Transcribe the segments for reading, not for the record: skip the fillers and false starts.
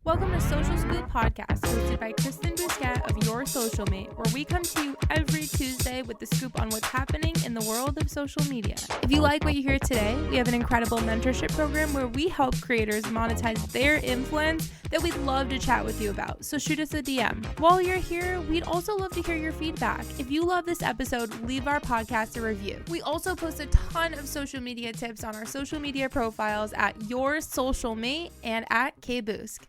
Welcome to Social Scoop Podcast, hosted by Kristen Busquet of Your Soulcialmate, where we come to you every Tuesday with the scoop on what's happening in the world of social media. If you like what you hear today, we have an incredible mentorship program where we help creators monetize their influence that we'd love to chat with you about, so shoot us a DM. While you're here, we'd also love to hear your feedback. If you love this episode, leave our podcast a review. We also post a ton of social media tips on our social media profiles at Your Soulcialmate and at KBusk.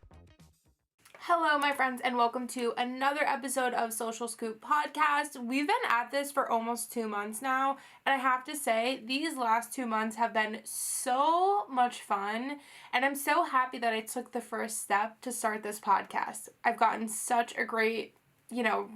Hello, my friends, and welcome to another episode of Social Scoop Podcast. We've been at this for almost 2 months now, and I have to say, these last 2 months have been so much fun, and I'm so happy that I took the first step to start this podcast. I've gotten such a great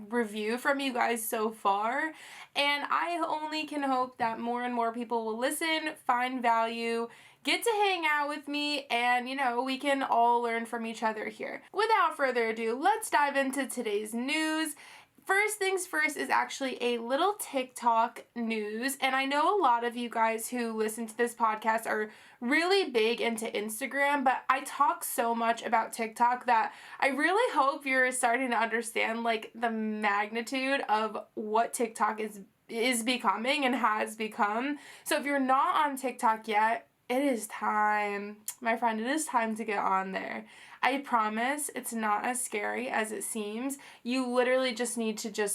review from you guys so far, and I only can hope that more and more people will listen, find value, get to hang out with me, and we can all learn from each other here. Without further ado, let's dive into today's news. First things first is actually a little TikTok news, and I know a lot of you guys who listen to this podcast are really big into Instagram, but I talk so much about TikTok that I really hope you're starting to understand the magnitude of what TikTok is becoming and has become. So if you're not on TikTok yet, it is time, my friend, it is time to get on there. I promise it's not as scary as it seems. You literally just need to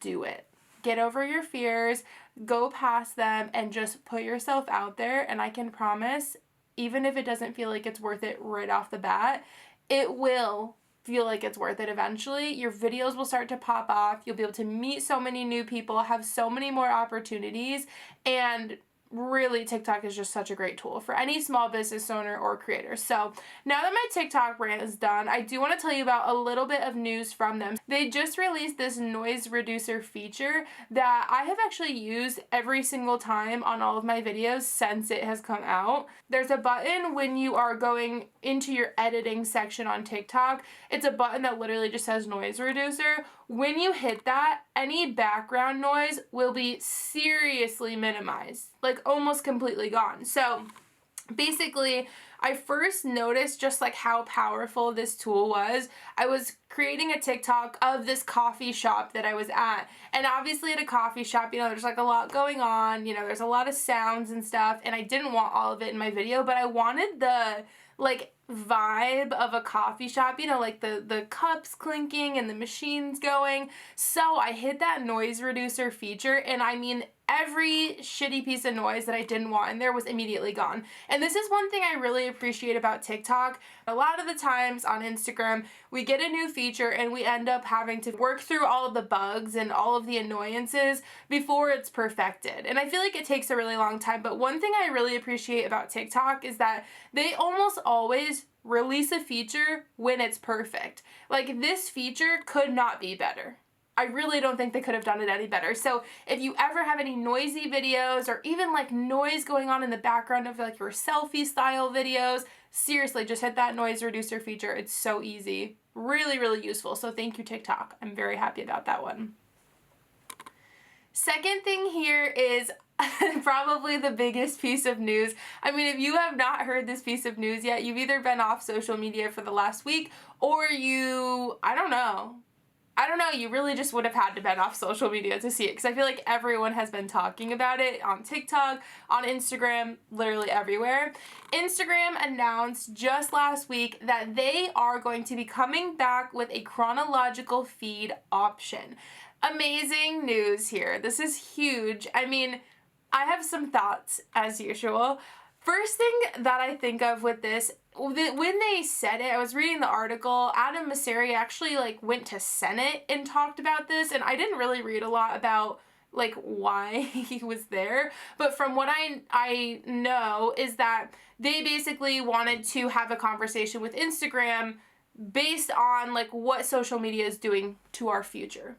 do it. Get over your fears, go past them, and just put yourself out there. And I can promise, even if it doesn't feel like it's worth it right off the bat, it will feel like it's worth it eventually. Your videos will start to pop off. You'll be able to meet so many new people, have so many more opportunities, and really, TikTok is just such a great tool for any small business owner or creator. So now that my TikTok rant is done, I do want to tell you about a little bit of news from them. They just released this noise reducer feature that I have actually used every single time on all of my videos since it has come out. There's a button when you are going into your editing section on TikTok. It's a button that literally just says noise reducer. When you hit that, any background noise will be seriously minimized, almost completely gone. So basically, I first noticed just how powerful this tool was. I was creating a TikTok of this coffee shop that I was at. And obviously at a coffee shop, there's a lot going on, there's a lot of sounds and stuff, and I didn't want all of it in my video, but I wanted the vibe of a coffee shop, the cups clinking and the machines going. So I hit that noise reducer feature, and I mean, every shitty piece of noise that I didn't want in there was immediately gone. And this is one thing I really appreciate about TikTok. A lot of the times on Instagram, we get a new feature and we end up having to work through all of the bugs and all of the annoyances before it's perfected. And I feel like it takes a really long time. But one thing I really appreciate about TikTok is that they almost always release a feature when it's perfect. This feature could not be better. I really don't think they could have done it any better. So if you ever have any noisy videos or even noise going on in the background of your selfie style videos, seriously, just hit that noise reducer feature. It's so easy. Really, really useful. So thank you, TikTok. I'm very happy about that one. Second thing here is probably the biggest piece of news. I mean, if you have not heard this piece of news yet, you've either been off social media for the last week or I don't know, you really just would have had to been off social media to see it, because I feel like everyone has been talking about it on TikTok, on Instagram, literally everywhere. Instagram announced just last week that they are going to be coming back with a chronological feed option. Amazing news here. This is huge. I mean, I have some thoughts as usual. First thing that I think of with this, when they said it, I was reading the article, Adam Mosseri actually went to Senate and talked about this, and I didn't really read a lot about why he was there, but from what I know is that they basically wanted to have a conversation with Instagram based on what social media is doing to our future,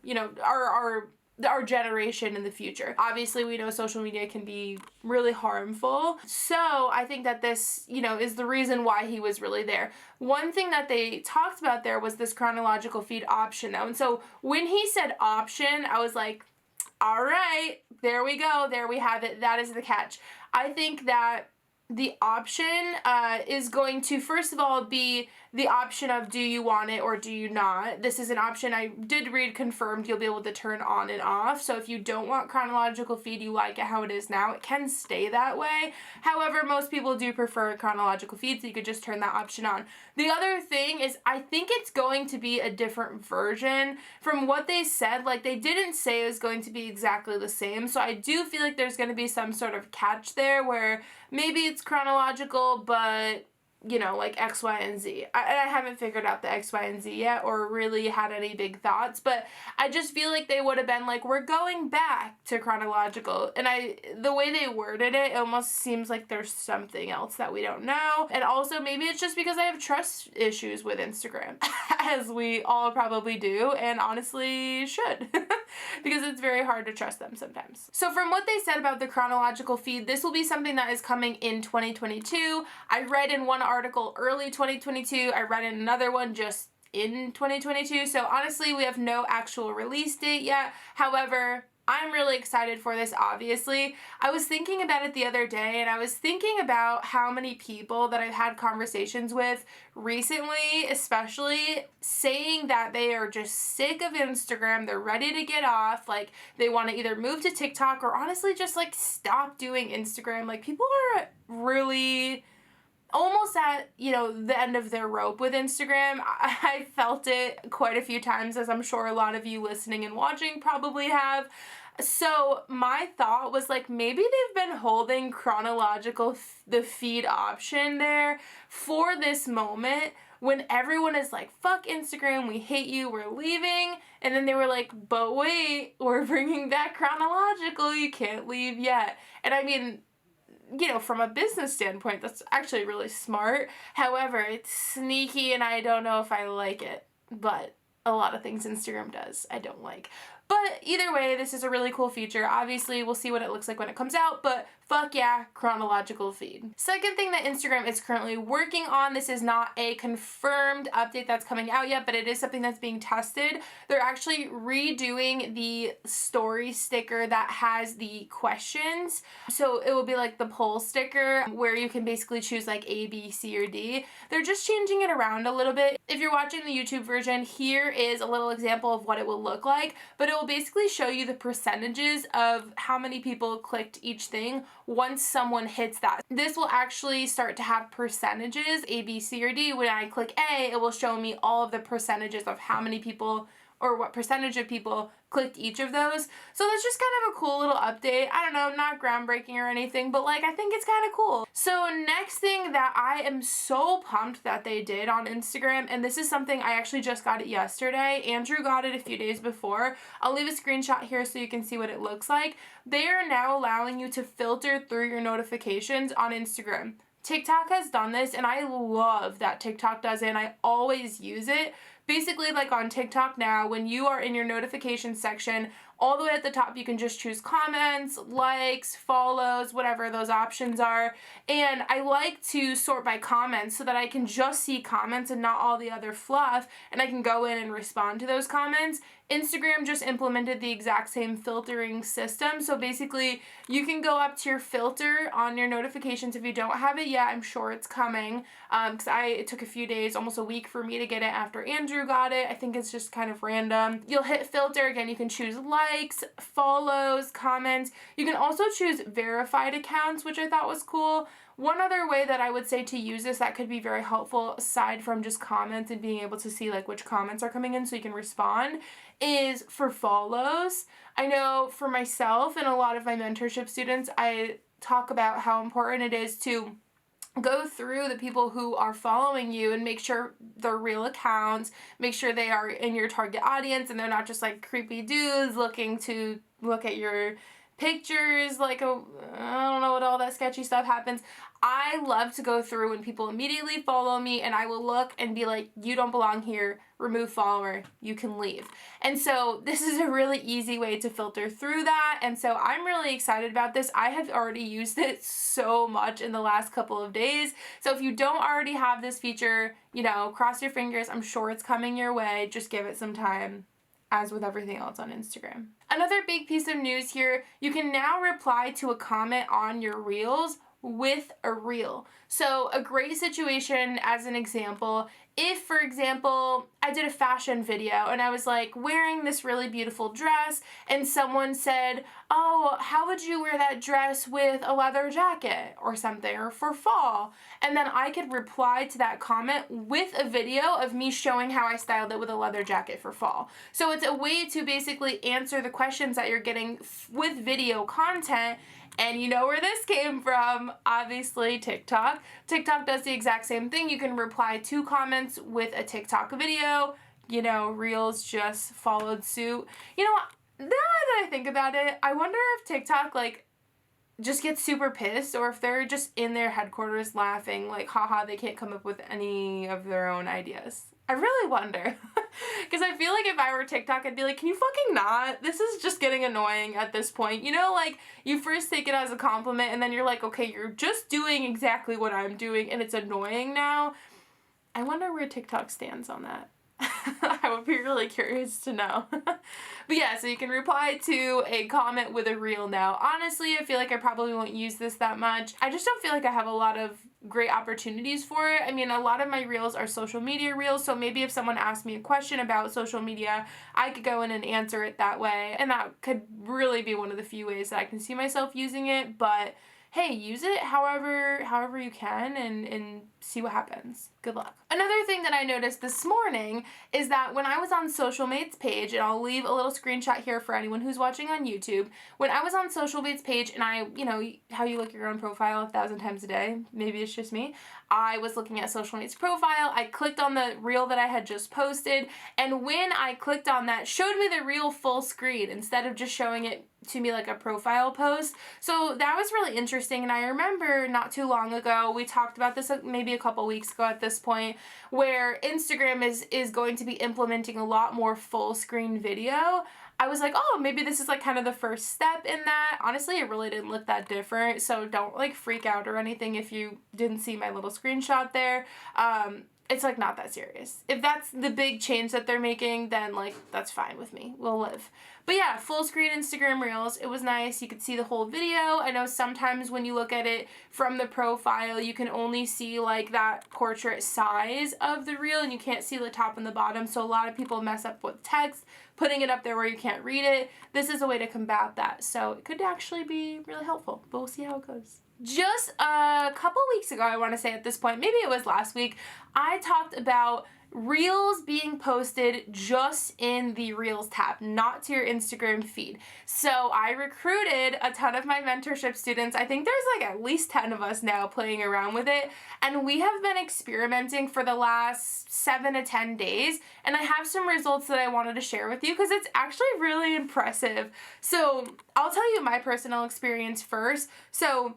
our generation in the future. Obviously, we know social media can be really harmful. So I think that this, is the reason why he was really there. One thing that they talked about there was this chronological feed option though. And so when he said option, I was like, all right, there we go. There we have it. That is the catch. I think that the option is going to, first of all, be the option of do you want it or do you not. This is an option I did read confirmed you'll be able to turn on and off. So if you don't want chronological feed, you like it how it is now, it can stay that way. However, most people do prefer chronological feed, so you could just turn that option on. The other thing is I think it's going to be a different version. From what they said, like they didn't say it was going to be exactly the same. So I do feel like there's going to be some sort of catch there where maybe it's chronological, but you know, like X, Y, and Z. I haven't figured out the X, Y, and Z yet or really had any big thoughts, but I just feel like they would have been like, we're going back to chronological. And the way they worded it, it almost seems like there's something else that we don't know. And also maybe it's just because I have trust issues with Instagram, as we all probably do, and honestly should, because it's very hard to trust them sometimes. So from what they said about the chronological feed, this will be something that is coming in 2022. I read in one article early 2022. I read in another one just in 2022. So honestly, we have no actual release date yet. However, I'm really excited for this, obviously. I was thinking about it the other day, and I was thinking about how many people that I've had conversations with recently, especially, saying that they are just sick of Instagram, they're ready to get off, like, they want to either move to TikTok or honestly just, like, stop doing Instagram. Like, people are really almost at, you know, the end of their rope with Instagram. I felt it quite a few times, as I'm sure a lot of you listening and watching probably have. So my thought was like, maybe they've been holding chronological the feed option there for this moment when everyone is like, fuck Instagram, we hate you, we're leaving. And then they were like, but wait, we're bringing back chronological, you can't leave yet. And I mean, you know, from a business standpoint, that's actually really smart. However, it's sneaky and I don't know if I like it. But a lot of things Instagram does, I don't like. But either way, this is a really cool feature. Obviously, we'll see what it looks like when it comes out, but fuck yeah, chronological feed. Second thing that Instagram is currently working on, this is not a confirmed update that's coming out yet, but it is something that's being tested. They're actually redoing the story sticker that has the questions. So it will be like the poll sticker where you can basically choose like A, B, C, or D. They're just changing it around a little bit. If you're watching the YouTube version, here is a little example of what it will look like, but it will basically show you the percentages of how many people clicked each thing once someone hits that. This will actually start to have percentages, A, B, C, or D. When I click A, it will show me all of the percentages of how many people or what percentage of people clicked each of those. So that's just kind of a cool little update. I don't know, not groundbreaking or anything, but like I think it's kind of cool. So next thing that I am so pumped that they did on Instagram, and this is something I actually just got it yesterday. Andrew got it a few days before. I'll leave a screenshot here so you can see what it looks like. They are now allowing you to filter through your notifications on Instagram. TikTok has done this, and I love that TikTok does it, and I always use it. Basically, like on TikTok now, when you are in your notifications section, all the way at the top, you can just choose comments, likes, follows, whatever those options are. And I like to sort by comments so that I can just see comments and not all the other fluff, and I can go in and respond to those comments. Instagram just implemented the exact same filtering system. So basically, you can go up to your filter on your notifications if you don't have it yet. I'm sure it's coming because it took a few days, almost a week for me to get it after Andrew got it. I think it's just kind of random. You'll hit filter. Again, you can choose likes, follows, comments. You can also choose verified accounts, which I thought was cool. One other way that I would say to use this that could be very helpful, aside from just comments and being able to see like which comments are coming in so you can respond, is for follows. I know for myself and a lot of my mentorship students, I talk about how important it is to go through the people who are following you and make sure they're real accounts, make sure they are in your target audience and they're not just like creepy dudes looking to look at your pictures, like I don't know what all that sketchy stuff happens. I love to go through when people immediately follow me and I will look and be like, you don't belong here, remove follower, you can leave. And so this is a really easy way to filter through that. And so I'm really excited about this. I have already used it so much in the last couple of days. So if you don't already have this feature, you know, cross your fingers. I'm sure it's coming your way. Just give it some time, as with everything else on Instagram. Another big piece of news here, you can now reply to a comment on your Reels with a reel. So a great situation as an example, if, for example, I did a fashion video and I was like wearing this really beautiful dress and someone said, oh, how would you wear that dress with a leather jacket or something, or for fall? And then I could reply to that comment with a video of me showing how I styled it with a leather jacket for fall. So it's a way to basically answer the questions that you're getting with video content. And you know where this came from, obviously TikTok. TikTok does the exact same thing. You can reply to comments with a TikTok video. You know, Reels just followed suit. You know, now that I think about it, I wonder if TikTok like just gets super pissed, or if they're just in their headquarters laughing like, haha, they can't come up with any of their own ideas. I really wonder. Because I feel like if I were TikTok, I'd be like, can you fucking not? This is just getting annoying at this point. You know, like, you first take it as a compliment, and then you're like, okay, you're just doing exactly what I'm doing, and it's annoying now. I wonder where TikTok stands on that. I would be really curious to know. But yeah, so you can reply to a comment with a reel now. Honestly, I feel like I probably won't use this that much. I just don't feel like I have a lot of great opportunities for it. I mean, a lot of my reels are social media reels, so maybe if someone asked me a question about social media, I could go in and answer it that way, and that could really be one of the few ways that I can see myself using it. But hey, use it however you can and see what happens. Good luck. Another thing that I noticed this morning is that when I was on Soulcialmate's page, and I'll leave a little screenshot here for anyone who's watching on YouTube, when I was on Soulcialmate's page, and I, you know, how you look at your own profile 1,000 times a day, maybe it's just me, I was looking at Soulcialmate's profile, I clicked on the reel that I had just posted, and when I clicked on that, showed me the reel full screen instead of just showing it to me like a profile post. So that was really interesting, and I remember not too long ago, we talked about this maybe a couple weeks ago at this point, where Instagram is going to be implementing a lot more full screen video. I was like, oh, maybe this is like kind of the first step in that. Honestly, it really didn't look that different, so don't like freak out or anything if you didn't see my little screenshot there. It's like not that serious. If that's the big change that they're making, then like that's fine with me. We'll live. But yeah, full screen Instagram Reels. It was nice. You could see the whole video. I know sometimes when you look at it from the profile, you can only see like that portrait size of the reel and you can't see the top and the bottom. So a lot of people mess up with text, putting it up there where you can't read it. This is a way to combat that. So it could actually be really helpful, but we'll see how it goes. Just a couple weeks ago, I want to say at this point, maybe it was last week, I talked about Reels being posted just in the Reels tab, not to your Instagram feed. So I recruited a ton of my mentorship students. I think there's like at least 10 of us now playing around with it. And we have been experimenting for the last 7 to 10 days. And I have some results that I wanted to share with you because it's actually really impressive. So I'll tell you my personal experience first. So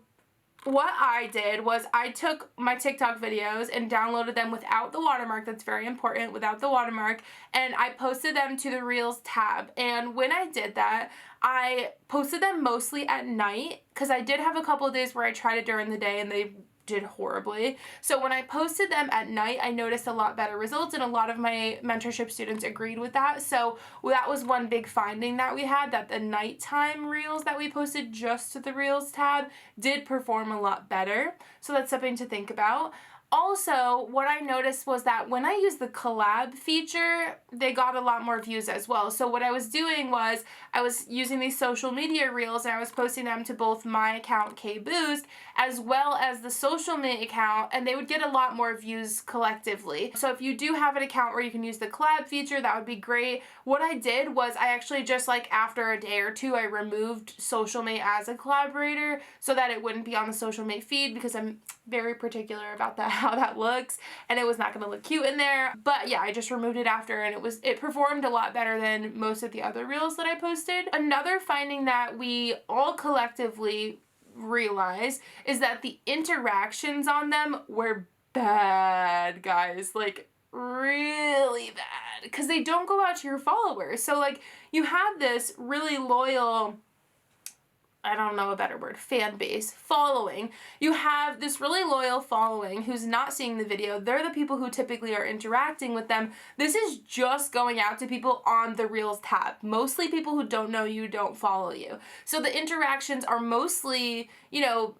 what I did was I took my TikTok videos and downloaded them without the watermark. That's very important, without the watermark. And I posted them to the Reels tab. And when I did that, I posted them mostly at night because I did have a couple of days where I tried it during the day and they did horribly. So when I posted them at night, I noticed a lot better results, and a lot of my mentorship students agreed with that. So that was one big finding that we had, that the nighttime reels that we posted just to the Reels tab did perform a lot better. So that's something to think about. Also, what I noticed was that when I used the collab feature, they got a lot more views as well. So what I was doing was I was using these social media reels and I was posting them to both my account, KBoost, as well as the Soulcialmate account, and they would get a lot more views collectively. So if you do have an account where you can use the collab feature, that would be great. What I did was I actually just like after a day or two, I removed Soulcialmate as a collaborator so that it wouldn't be on the Soulcialmate feed, because I'm very particular about that, how that looks, and it was not going to look cute in there. But yeah, I just removed it after, and it performed a lot better than most of the other reels that I posted. Another finding that we all collectively realized is that the interactions on them were bad, guys. Like really bad, because they don't go out to your followers. So like you have this really loyal, I don't know a better word, fan base, following. You have this really loyal following who's not seeing the video. They're the people who typically are interacting with them. This is just going out to people on the Reels tab. Mostly people who don't know you, don't follow you. So the interactions are mostly, you know,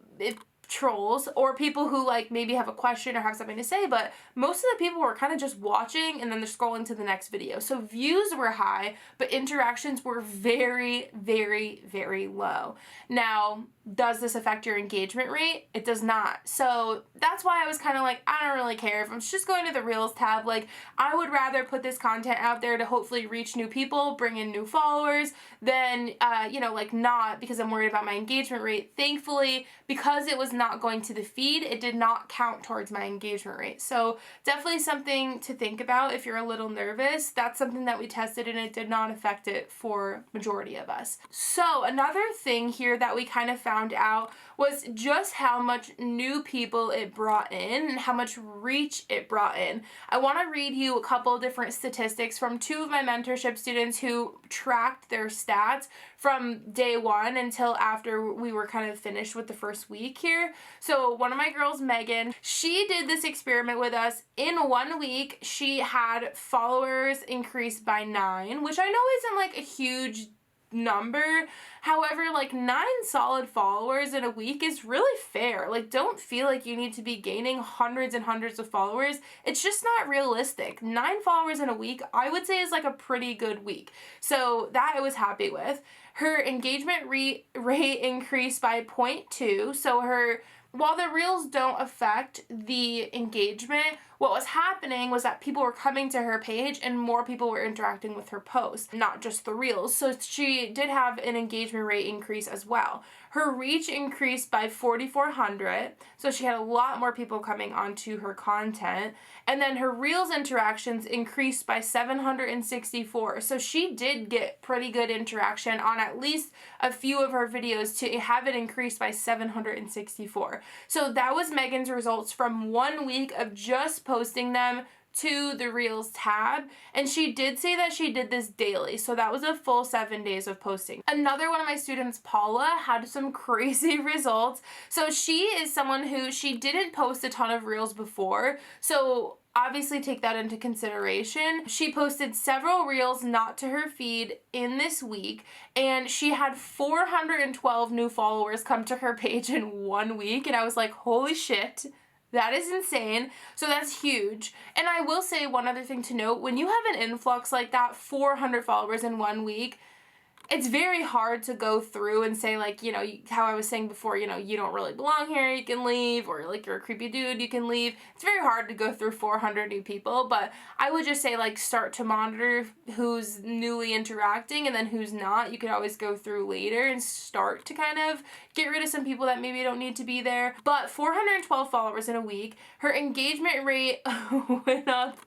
trolls or people who like maybe have a question or have something to say, but most of the people were kind of just watching and then they're scrolling to the next video. So views were high, but interactions were very, very, very low. Now, does this affect your engagement rate? It does not. So that's why I was kind of like, I don't really care if I'm just going to the Reels tab. Like, I would rather put this content out there to hopefully reach new people, bring in new followers, than, like not, because I'm worried about my engagement rate. Thankfully, because it was not going to the feed, it did not count towards my engagement rate. So definitely something to think about if you're a little nervous. That's something that we tested and it did not affect it for majority of us. So another thing here that we kind of found out was just how much new people it brought in and how much reach it brought in. I want to read you a couple different statistics from two of my mentorship students who tracked their stats from day one until after we were kind of finished with the first week here. So one of my girls, Megan, she did this experiment with us. In 1 week, she had followers increase by 9, which I know isn't like a huge number. However, like 9 solid followers in a week is really fair. Like, don't feel like you need to be gaining hundreds and hundreds of followers. It's just not realistic. 9 followers in a week, I would say, is like a pretty good week. So that I was happy with. Her engagement rate increased by 0.2. So while the Reels don't affect the engagement, what was happening was that people were coming to her page and more people were interacting with her posts, not just the Reels. So she did have an engagement rate increase as well. Her reach increased by 4,400, so she had a lot more people coming onto her content. And then her Reels interactions increased by 764. So she did get pretty good interaction on at least a few of her videos to have it increased by 764. So that was Megan's results from 1 week of just posting them to the Reels tab, and she did say that she did this daily, so that was a full 7 days of posting. Another one of my students, Paula, had some crazy results. So she is someone who, she didn't post a ton of Reels before, so obviously take that into consideration. She posted several Reels not to her feed in this week, and she had 412 new followers come to her page in 1 week, and I was like, holy shit. That is insane. So that's huge. And I will say one other thing to note, when you have an influx like that, 400 followers in 1 week, it's very hard to go through and say, like, how I was saying before, you don't really belong here, you can leave, or like you're a creepy dude, you can leave. It's very hard to go through 400 new people, but I would just say, like, start to monitor who's newly interacting and then who's not. You could always go through later and start to kind of get rid of some people that maybe don't need to be there. But 412 followers in a week, her engagement rate went up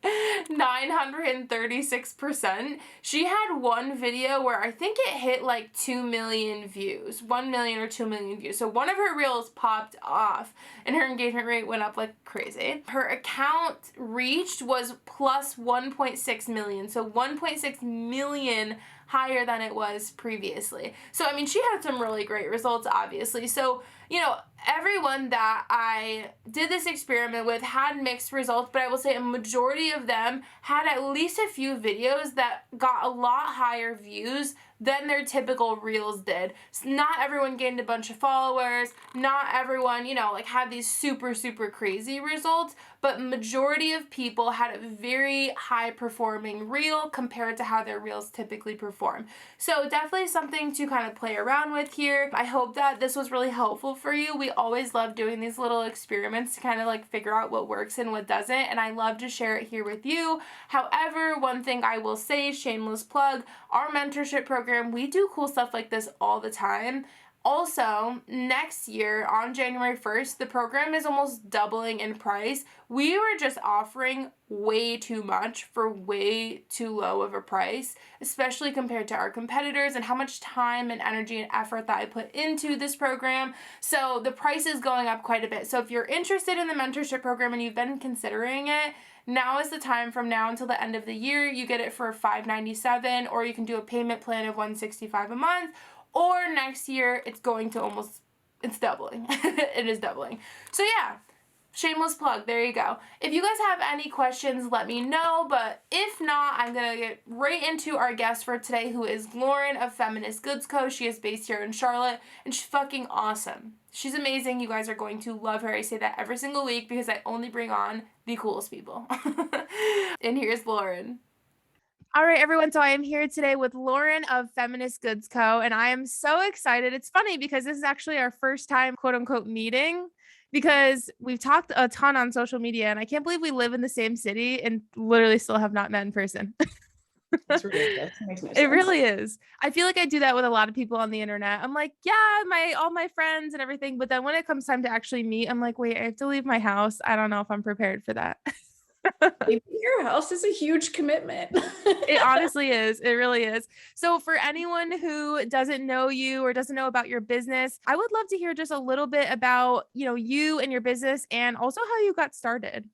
936%. She had one video where I think it hit like 2 million views, 1 million or 2 million views. So one of her Reels popped off and her engagement rate went up like crazy. Her account reached was plus 1.6 million. So 1.6 million higher than it was previously. So, I mean, she had some really great results, obviously. So, everyone that I did this experiment with had mixed results, but I will say a majority of them had at least a few videos that got a lot higher views than their typical Reels did. So not everyone gained a bunch of followers, not everyone, had these super, super crazy results, but majority of people had a very high performing Reel compared to how their Reels typically perform. So definitely something to kind of play around with here. I hope that this was really helpful for you. We always love doing these little experiments to kind of like figure out what works and what doesn't, and I love to share it here with you. However, one thing I will say, shameless plug, our mentorship program, we do cool stuff like this all the time. Also, next year on January 1st, the program is almost doubling in price. We were just offering way too much for way too low of a price, especially compared to our competitors and how much time and energy and effort that I put into this program. So the price is going up quite a bit. So if you're interested in the mentorship program and you've been considering it, now is the time. From now until the end of the year. You get it for $597, or you can do a payment plan of $165 a month. Or next year, it's doubling. It is doubling. So yeah, Shameless plug. There you go. If you guys have any questions, let me know. But if not, I'm going to get right into our guest for today, who is Lauren of Feminist Goods Co. She is based here in Charlotte, and she's fucking awesome. She's amazing. You guys are going to love her. I say that every single week because I only bring on the coolest people. And here's Lauren. All right, everyone. So I am here today with Lauren of Feminist Goods Co. And I am so excited. It's funny because this is actually our first time, quote unquote, meeting, because we've talked a ton on social media, and I can't believe we live in the same city and literally still have not met in person. It's ridiculous. It makes no sense. It really is. I feel like I do that with a lot of people on the internet. I'm like, yeah, all my friends and everything. But then when it comes time to actually meet, I'm like, wait, I have to leave my house. I don't know if I'm prepared for that. Leaving your house is a huge commitment. It honestly is. It really is. So for anyone who doesn't know you or doesn't know about your business, I would love to hear just a little bit about, you and your business, and also how you got started.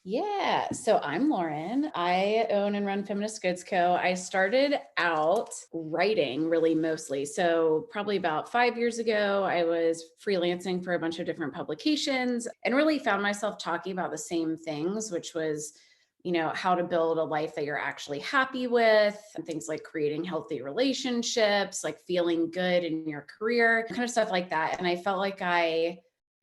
Yeah. So I'm Lauren. I own and run Feminist Goods Co. I started out writing really mostly. So probably about 5 years ago, I was freelancing for a bunch of different publications and really found myself talking about the same things, which was, how to build a life that you're actually happy with, and things like creating healthy relationships, like feeling good in your career, kind of stuff like that. And I felt like I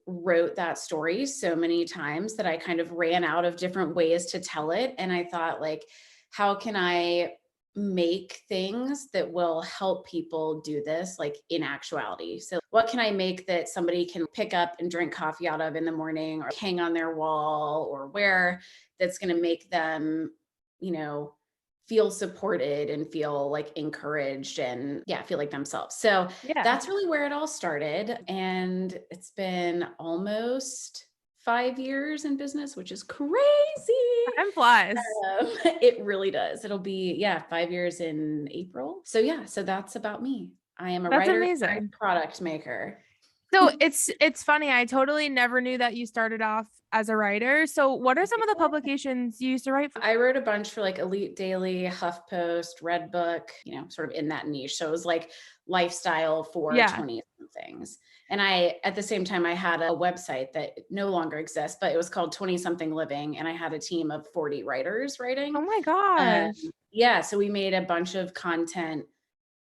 wrote that story so many times that I kind of ran out of different ways to tell it. And I thought, like, how can I make things that will help people do this, like in actuality? So what can I make that somebody can pick up and drink coffee out of in the morning, or hang on their wall, or wear, that's going to make them, feel supported and feel like encouraged and feel like themselves. So that's really where it all started. And it's been almost 5 years in business, which is crazy. Time flies. It really does. It'll be 5 years in April. So that's about me. I am a writer and product maker. So it's funny. I totally never knew that you started off as a writer. So what are some of the publications you used to write for? I wrote a bunch for like Elite Daily, HuffPost, Redbook, sort of in that niche. So it was like lifestyle for 20 somethings. And at the same time, I had a website that no longer exists, but it was called 20 something living. And I had a team of 40 writers writing. Oh my gosh. So we made a bunch of content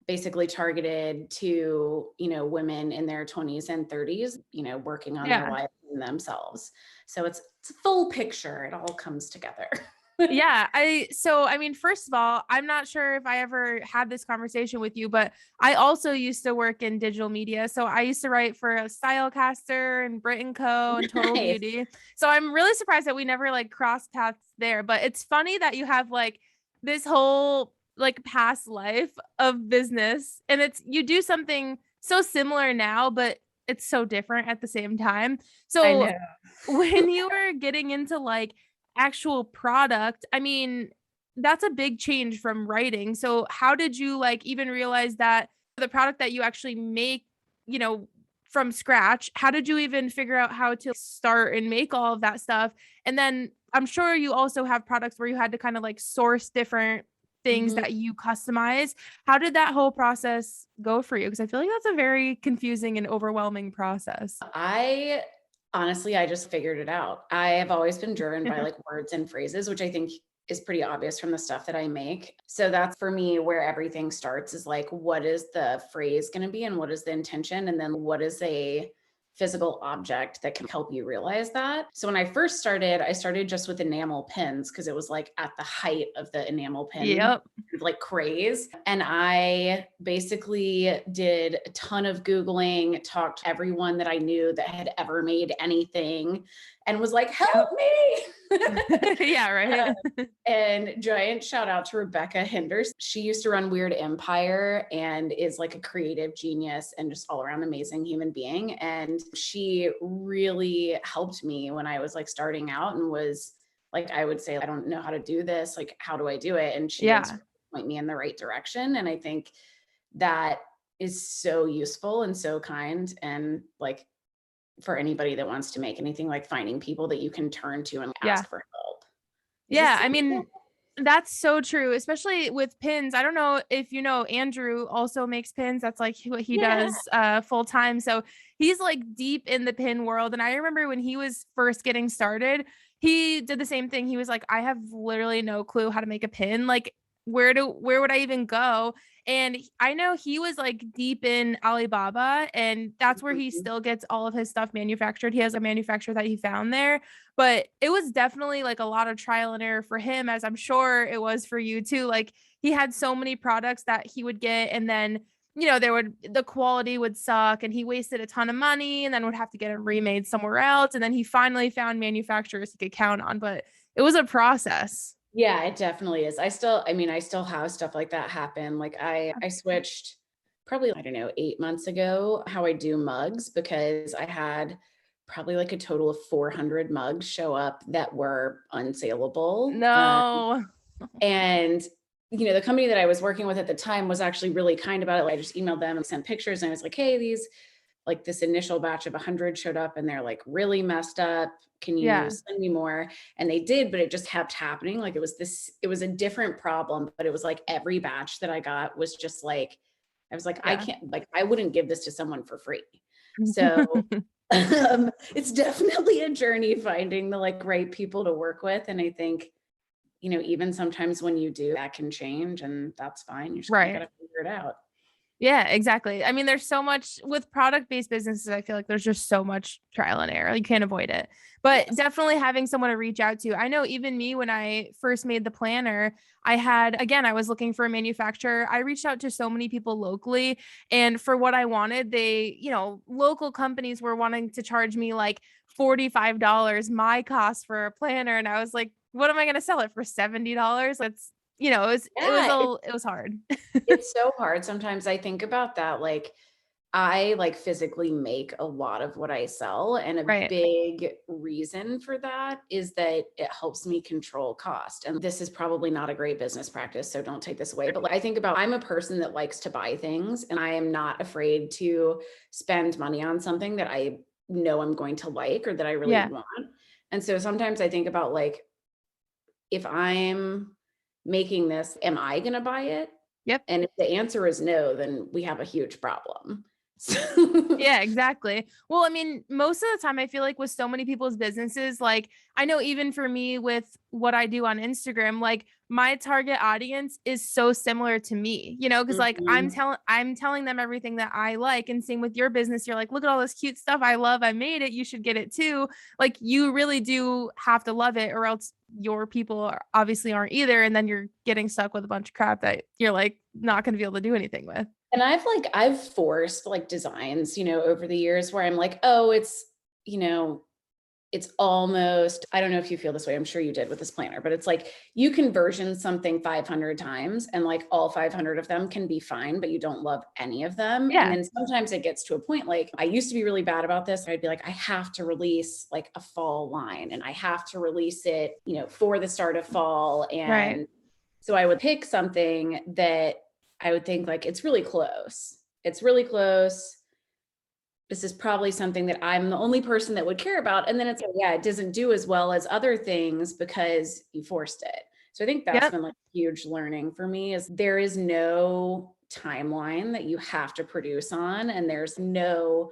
basically targeted to, women in their 20s and 30s, working on their lives and themselves. So it's a full picture. It all comes together. First of all, I'm not sure if I ever had this conversation with you, but I also used to work in digital media. So I used to write for Stylecaster and Brit & Co and Total Beauty. So I'm really surprised that we never like crossed paths there. But it's funny that you have like this whole like past life of business, and you do something so similar now, but it's so different at the same time. So when you were getting into like actual product, I mean, that's a big change from writing. So how did you like even realize that the product that you actually make, from scratch, how did you even figure out how to start and make all of that stuff? And then I'm sure you also have products where you had to kind of like source different things that you customize. How did that whole process go for you? Because I feel like that's a very confusing and overwhelming process. I just figured it out. I have always been driven by like words and phrases, which I think is pretty obvious from the stuff that I make. So that's for me where everything starts, is like, what is the phrase going to be and what is the intention? And then what is a physical object that can help you realize that? So when I first started, I started just with enamel pins because it was like at the height of the enamel pin like craze. And I basically did a ton of Googling, talked to everyone that I knew that had ever made anything, and was like, help me. And giant shout out to Rebecca Hinders. She used to run Weird Empire and is like a creative genius and just all around amazing human being. And she really helped me when I was like starting out and was like, I would say, I don't know how to do this. Like, how do I do it? And she would point me in the right direction. And I think that is so useful and so kind. And like, for anybody that wants to make anything, like finding people that you can turn to and ask for help. That's so true, especially with pins. I don't know if you know, Andrew also makes pins. That's like what he Yeah. does full time. So he's like deep in the pin world. And I remember when he was first getting started, he did the same thing. He was like, I have literally no clue how to make a pin. Like, where would I even go? And I know he was like deep in Alibaba, and that's where he Mhm. still gets all of his stuff manufactured. He has a manufacturer that he found there, but it was definitely like a lot of trial and error for him, as I'm sure it was for you too. Like, he had so many products that he would get, and then the quality would suck, and he wasted a ton of money and then would have to get it remade somewhere else. And then he finally found manufacturers he could count on, but it was a process. Yeah, it definitely is. I still have stuff like that happen. Like I switched probably, I don't know, 8 months ago how I do mugs because I had probably like a total of 400 mugs show up that were unsaleable. No. And the company that I was working with at the time was actually really kind about it. Like, I just emailed them and sent pictures and I was like, hey, this initial batch of 100 showed up and they're like really messed up. Can you Yeah. send me more? And they did, but it just kept happening. Like it was a different problem, but it was like every batch that I got was just like, I was like, I Yeah. can't, like, I wouldn't give this to someone for free. So it's definitely a journey finding the like right people to work with. And I think, even sometimes when you do, that can change and that's fine. You just kind of got Right. to figure it out. Yeah, exactly. I mean, there's so much with product-based businesses. I feel like there's just so much trial and error. You can't avoid it. But Yes. definitely having someone to reach out to. I know even me, when I first made the planner, I was looking for a manufacturer. I reached out to so many people locally, and for what I wanted, local companies were wanting to charge me like $45 my cost for a planner. And I was like, what am I going to sell it for? $70? That's, Yeah. it was hard. It's so hard. Sometimes I think about that. Like, I like physically make a lot of what I sell. And a Right. big reason for that is that it helps me control cost. And this is probably not a great business practice, so don't take this away. But like, I think about, I'm a person that likes to buy things and I am not afraid to spend money on something that I know I'm going to like or that I really Yeah. want. And so sometimes I think about like, if I'm making this, am I going to buy it? Yep. And if the answer is no, then we have a huge problem. So Yeah, exactly. Well, I mean, most of the time I feel like with so many people's businesses, like I know even for me with what I do on Instagram, like my target audience is so similar to me, because like Mhm. I'm telling them everything that I like. And same with your business. You're like, look at all this cute stuff I love. I made it. You should get it too. Like you really do have to love it, or else your people obviously aren't either. And then you're getting stuck with a bunch of crap that you're like not going to be able to do anything with. And I've forced like designs, over the years where I'm like, oh, you know, it's almost, I don't know if you feel this way. I'm sure you did with this planner, but it's like you can version something 500 times and like all 500 of them can be fine, but you don't love any of them. And Yeah. then sometimes it gets to a point, like I used to be really bad about this. I'd be like, I have to release like a fall line and I have to release it, for the start of fall. Right. And so I would pick something that I would think like, it's really close. It's really close. This is probably something that I'm the only person that would care about. And then it's like, yeah, it doesn't do as well as other things because you forced it. So I think that's Yep. been like huge learning for me is there is no timeline that you have to produce on. And there's no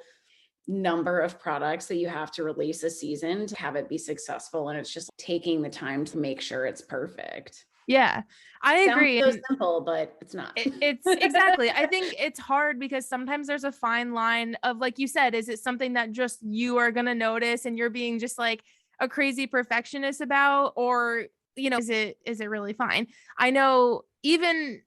number of products that you have to release a season to have it be successful. And it's just taking the time to make sure it's perfect. Yeah, I Sounds agree. so And simple, but it's not. it's exactly, I think it's hard because sometimes there's a fine line of, like you said, is it something that just you are going to notice and you're being just like a crazy perfectionist about, or, is it really fine? I know even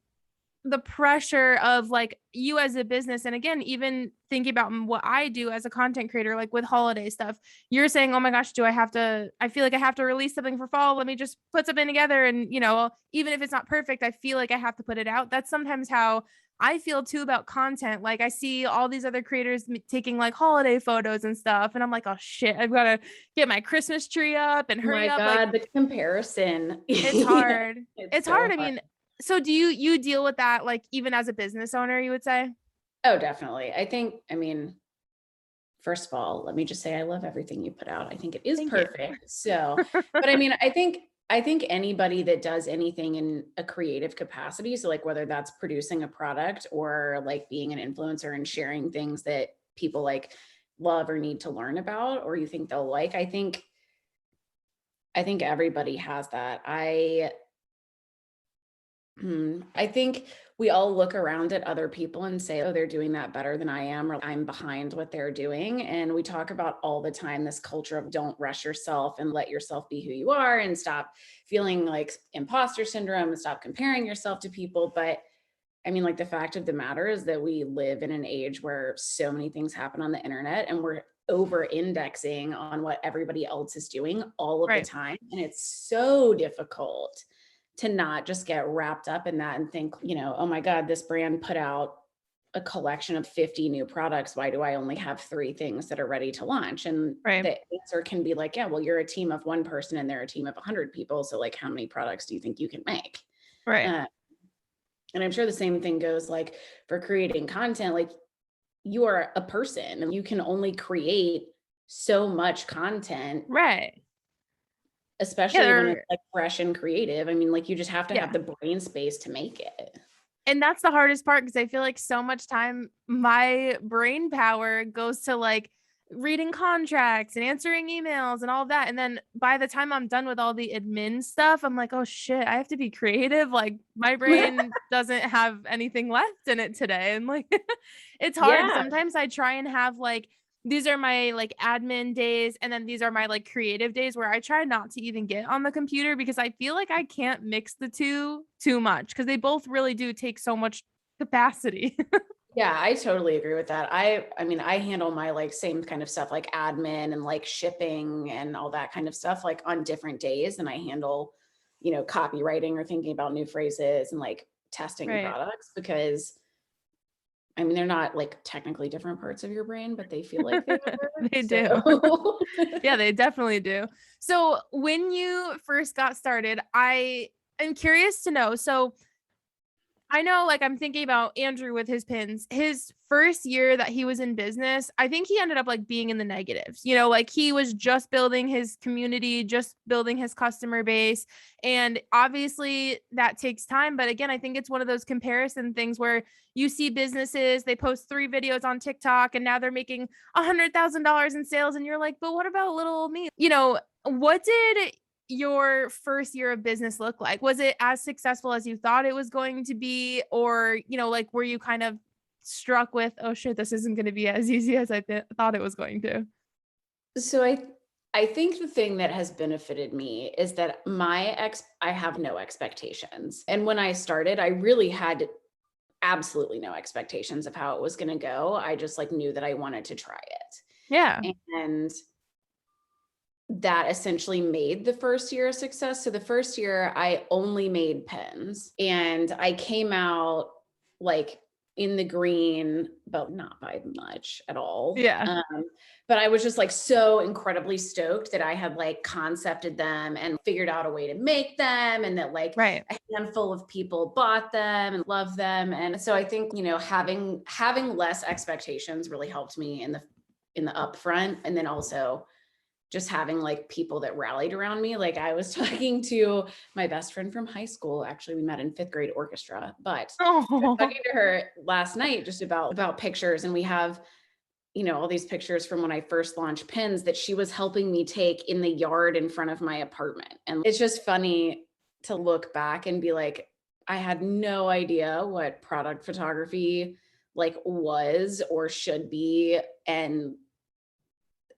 the pressure of like you as a business, and again even thinking about what I do as a content creator, like with holiday stuff, you're saying, oh my gosh, I feel like I have to release something for fall, let me just put something together, and even if it's not perfect, I feel like I have to put it out. That's sometimes how I feel too about content. Like I see all these other creators taking like holiday photos and stuff, and I'm like, oh shit, I've got to get my Christmas tree up and Oh hurry my up. Like God, the comparison. it's hard. It's It's hard. so I hard. mean, so do you deal with that like even as a business owner, you would say? Oh, definitely. I mean, first of all, let me just say I love everything you put out. I think it is Thank you. perfect. So, but I mean, I think I think anybody that does anything in a creative capacity, so like whether that's producing a product or like being an influencer and sharing things that people like love or need to learn about, or you think they'll like, I think everybody has that. I think we all look around at other people and say, oh, they're doing that better than I am, or I'm behind what they're doing. And we talk about all the time this culture of don't rush yourself and let yourself be who you are and stop feeling like imposter syndrome and stop comparing yourself to people. But I mean, like the fact of the matter is that we live in an age where so many things happen on the internet and we're over indexing on what everybody else is doing all of the Right. time. And it's so difficult to not just get wrapped up in that and think, oh my God, this brand put out a collection of 50 new products. Why do I only have 3 things that are ready to launch? And Right. the answer can be like, yeah, well, you're a team of 1 person and they're a team of 100 people. So like, how many products do you think you can make? Right. Uh, and I'm sure the same thing goes like for creating content, like you are a person and you can only create so much content, Right. especially when it's like fresh and creative. I mean, like you just have to have the brain space to make it. And that's the hardest part because I feel like so much time, my brain power goes to like reading contracts and answering emails and all that. And then by the time I'm done with all the admin stuff, I'm like, oh shit, I have to be creative. Like my brain doesn't have anything left in it today. And like, it's hard. Yeah. Sometimes I try and have like, these are my like admin days and then these are my like creative days where I try not to even get on the computer because I feel like I can't mix the two too much because they both really do take so much capacity. Yeah, I totally agree with that. I mean, I handle my like same kind of stuff like admin and like shipping and all that kind of stuff like on different days. And I handle, copywriting or thinking about new phrases and like testing Right. products because I mean, they're not like technically different parts of your brain, but they feel like they are. They do. Yeah, they definitely do. So when you first got started, I am curious to know. So I know, like, I'm thinking about Andrew with his pins. His first year that he was in business, I think he ended up like being in the negatives. Like he was just building his community, just building his customer base. And obviously that takes time. But again, I think it's one of those comparison things where you see businesses, they post 3 videos on TikTok and now they're making $100,000 in sales. And you're like, but what about little old me? What did your first year of business look like? Was it as successful as you thought it was going to be? Or, like, were you kind of struck with, oh shit, this isn't going to be as easy as I thought it was going to? So I think the thing that has benefited me is that I have no expectations. And when I started, I really had absolutely no expectations of how it was going to go. I just like knew that I wanted to try it. Yeah. And that essentially made the first year a success. So the first year I only made pens and I came out like in the green, but not by much at all. Yeah. But I was just like so incredibly stoked that I had like concepted them and figured out a way to make them and that like Right. a handful of people bought them and loved them. And so I think, having less expectations really helped me in the upfront. And then also just having like people that rallied around me. Like I was talking to my best friend from high school. Actually, we met in 5th grade orchestra, but I was talking to her last night just about pictures. And we have, all these pictures from when I first launched pins that she was helping me take in the yard in front of my apartment. And it's just funny to look back and be like, I had no idea what product photography like was or should be. And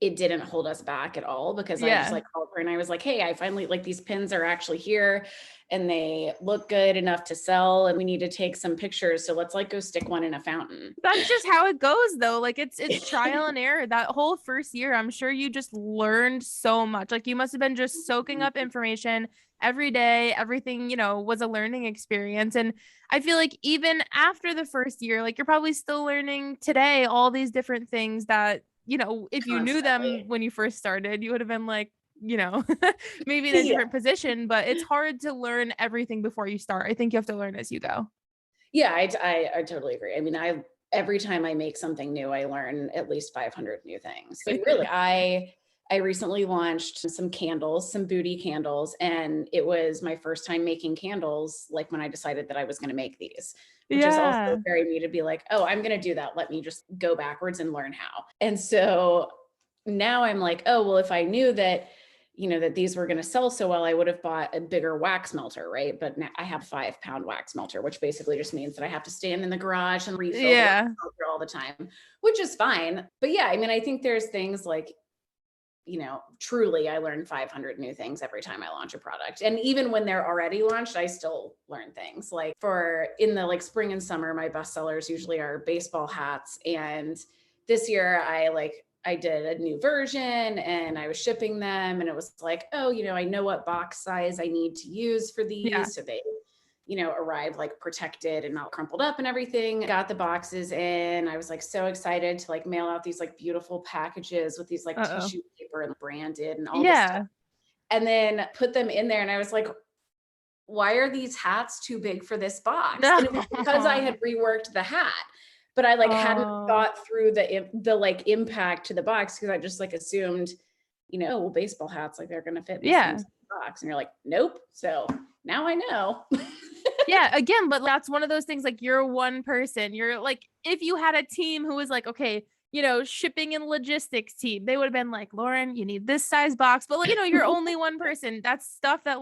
it didn't hold us back at all because I just like called her and I was like, hey, I finally like these pins are actually here and they look good enough to sell and we need to take some pictures. So let's like go stick one in a fountain. That's just how it goes though. Like it's trial and error. That whole first year, I'm sure you just learned so much. Like you must have been just soaking up information every day. Everything, was a learning experience. And I feel like even after the first year, like you're probably still learning today all these different things that, if you knew them when you first started, you would have been like, maybe in a different position, but it's hard to learn everything before you start. I think you have to learn as you go. Yeah, I totally agree. I mean, every time I make something new, I learn at least 500 new things. But really, I I recently launched some candles, some booty candles, and it was my first time making candles, like when I decided that I was going to make these, which is also Yeah. very me to be like, oh, I'm going to do that. Let me just go backwards and learn how. And so now I'm like, oh, well, if I knew that, that these were going to sell so well, I would have bought a bigger wax melter, right? But now I have a 5-pound wax melter, which basically just means that I have to stand in the garage and refill the wax Yeah. melter all the time, which is fine. But yeah, I mean, I think there's things like, truly I learn 500 new things every time I launch a product. And even when they're already launched, I still learn things. Like for in the spring and summer, my best sellers usually are baseball hats. And this year I did a new version and I was shipping them and it was like, oh, I know what box size I need to use for these. Yeah. So they arrived protected and not crumpled up and everything. Got the boxes in. I was so excited to mail out these beautiful packages with these tissue paper and branded and all this stuff. And then put them in there. And I was like, why are these hats too big for this box? No. And it was because I had reworked the hat, but I hadn't thought through the impact to the box because I just assumed, well, baseball hats, they're going to fit in the same box. And you're like, nope. So now I know. Yeah, again, but that's one of those things, you're one person. You're if you had a team who was okay, shipping and logistics team, they would have been like, Lauren, you need this size box. But you're only one person. That's stuff that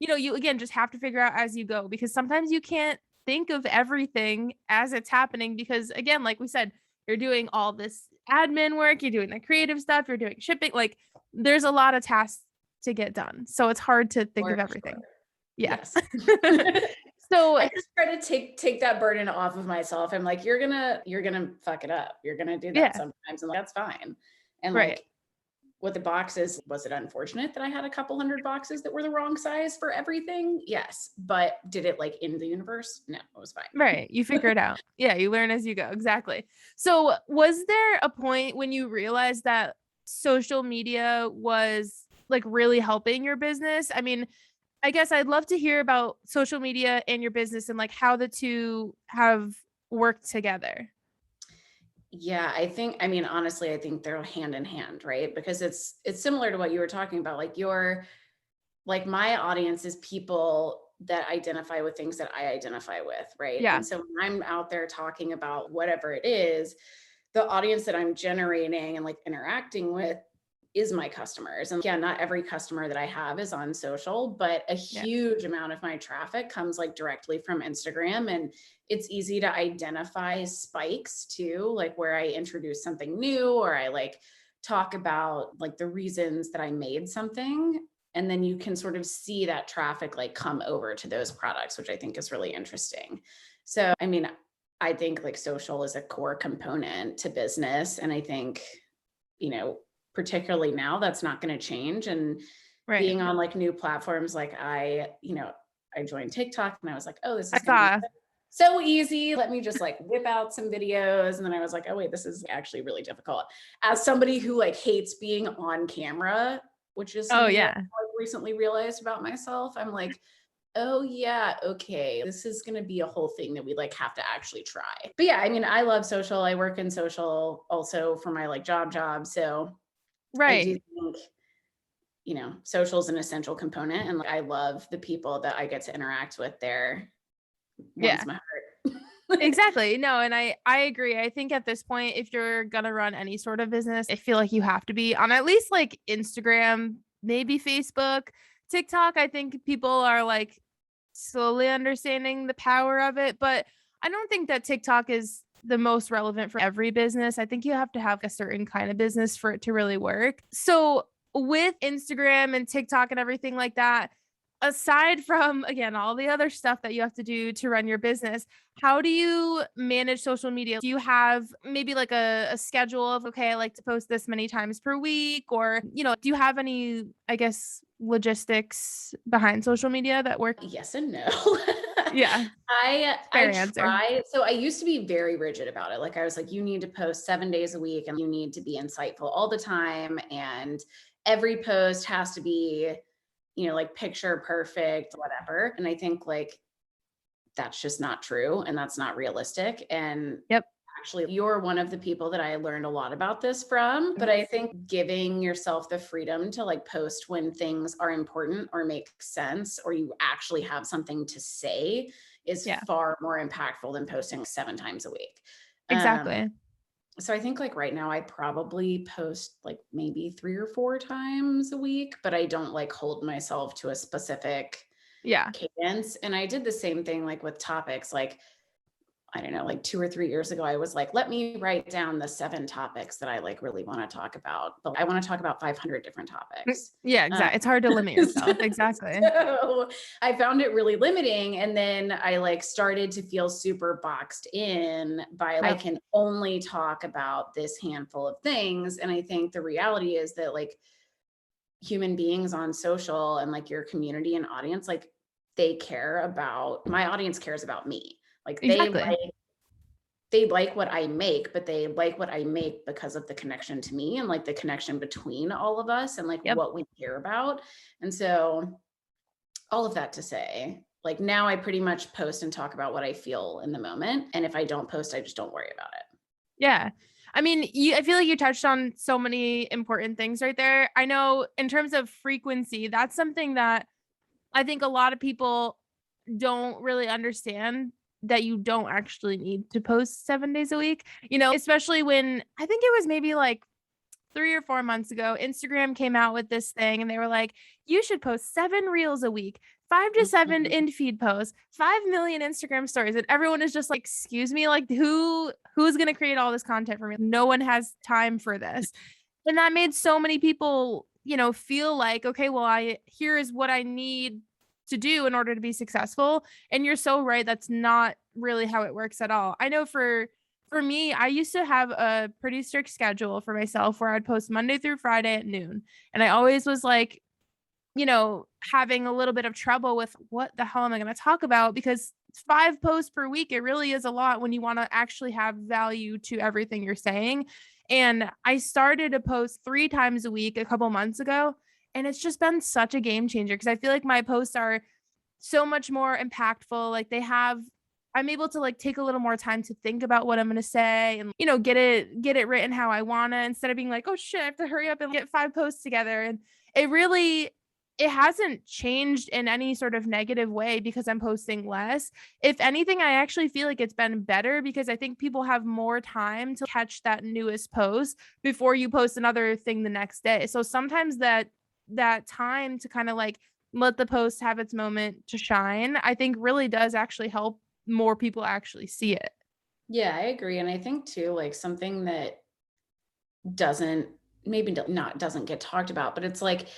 you again just have to figure out as you go, because sometimes you can't think of everything as it's happening, because again, like we said, you're doing all this admin work, you're doing the creative stuff, you're doing shipping, there's a lot of tasks to get done. So it's hard to think of everything. Sure. Yeah. Yes. So I just try to take that burden off of myself. I'm like, you're gonna fuck it up. You're gonna do that sometimes, and that's fine. And with the boxes, was it unfortunate that I had a couple hundred boxes that were the wrong size for everything? Yes, but did it in the universe? No, it was fine. Right, you figure it out. Yeah, you learn as you go. Exactly. So, was there a point when you realized that social media was really helping your business? I mean, I guess I'd love to hear about social media and your business and how the two have worked together. Yeah, honestly, I think they're hand in hand, right? Because it's similar to what you were talking about. My audience is people that identify with things that I identify with, right? Yeah. And so when I'm out there talking about whatever it is, the audience that I'm generating and interacting with is my customers. And yeah, not every customer that I have is on social, but a huge amount of my traffic comes directly from Instagram. And it's easy to identify spikes too, where I introduce something new or I talk about the reasons that I made something. And then you can sort of see that traffic come over to those products, which I think is really interesting. So, I think social is a core component to business. And I think, particularly now, that's not going to change. And being on new platforms, I joined TikTok and I was like, oh, this is going to be so easy. Let me just whip out some videos. And then I was like, oh wait, this is actually really difficult. As somebody who hates being on camera, which is something that I recently realized about myself. I'm like, oh yeah, okay, this is going to be a whole thing that we have to actually try. But yeah, I love social. I work in social also for my job. So I do think, social is an essential component. And I love the people that I get to interact with there. Warms my heart. Exactly. No, and I agree. I think at this point, if you're gonna run any sort of business, I feel like you have to be on at least Instagram, maybe Facebook, TikTok. I think people are slowly understanding the power of it, but I don't think that TikTok is the most relevant for every business. I think you have to have a certain kind of business for it to really work. So with Instagram and TikTok and everything like that, aside from, again, all the other stuff that you have to do to run your business, how do you manage social media? Do you have maybe a schedule of, okay, I like to post this many times per week? Or, do you have any, I guess, logistics behind social media that work? Yes and no. Yeah. I answer. try. So I used to be very rigid about it. I was like, you need to post 7 days a week and you need to be insightful all the time. And every post has to be, picture perfect, whatever. And I think that's just not true and that's not realistic. And actually, you're one of the people that I learned a lot about this from, but I think giving yourself the freedom to like post when things are important or make sense, or you actually have something to say is Yeah, far more impactful than posting 7 times a week. exactly. So I think like right now I probably post like maybe 3 or 4 times a week, but I don't like hold myself to a specific Yeah. cadence. And I did the same thing like with topics. Like I don't know, like 2 or 3 years ago, I was like, let me write down the 7 topics that I like really want to talk about. But I want to talk about 500 different topics. Yeah, Um, exactly. It's hard to limit yourself. Exactly. so I found it really limiting. And then I like started to feel super boxed in by I Yep. can only talk about this handful of things. And I think the reality is that like human beings on social and like your community and audience, like they care about my audience cares about me. Like Exactly. they like what I make, but they like what I make because of the connection to me and like the connection between all of us and like Yep. what we care about. And so all of that to say, like now I pretty much post and talk about what I feel in the moment. And if I don't post, I just don't worry about it. Yeah. I mean, I feel like you touched on so many important things right there. I know in terms of frequency, that's something that I think a lot of people don't really understand, that you don't actually need to post 7 days a week, especially when I think it was maybe like 3 or 4 months ago, Instagram came out with this thing and they were like, you should post 7 reels a week, 5 to 7 Mhm. in feed posts, 5 million Instagram stories. And everyone is just like, excuse me, like who's gonna create all this content for me? No one has time for this. And that made so many people, feel like, okay, well, here is what I need to do in order to be successful. And you're so right. That's not really how it works at all. I know for me, I used to have a pretty strict schedule for myself where I'd post Monday through Friday at noon. And I always was like, having a little bit of trouble with what the hell am I going to talk about? Because 5 posts per week, it really is a lot when you want to actually have value to everything you're saying. And I started to post 3 times a week a couple months ago. And it's just been such a game changer because I feel like my posts are so much more impactful. Like I'm able to like take a little more time to think about what I'm going to say and, get it written how I want to, instead of being like, oh shit, I have to hurry up and get 5 posts together. And it hasn't changed in any sort of negative way because I'm posting less. If anything, I actually feel like it's been better because I think people have more time to catch that newest post before you post another thing the next day. So sometimes that time to kind of like let the post have its moment to shine, I think really does actually help more people actually see it. Yeah, I agree. And I think too, like something that doesn't maybe not doesn't get talked about, but it's like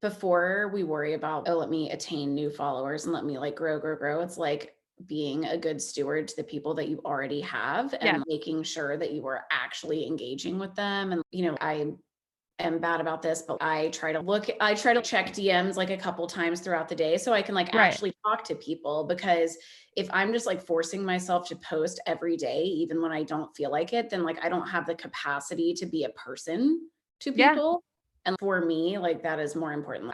before we worry about, oh, let me attain new followers and let me like grow, it's like being a good steward to the people that you already have Yeah. and making sure that you are actually engaging with them. And, I am bad about this, but I try to check DMs like a couple times throughout the day so I can like Right. actually talk to people, because if I'm just like forcing myself to post every day, even when I don't feel like it, then like I don't have the capacity to be a person to Yeah. people. And for me, like that is more important.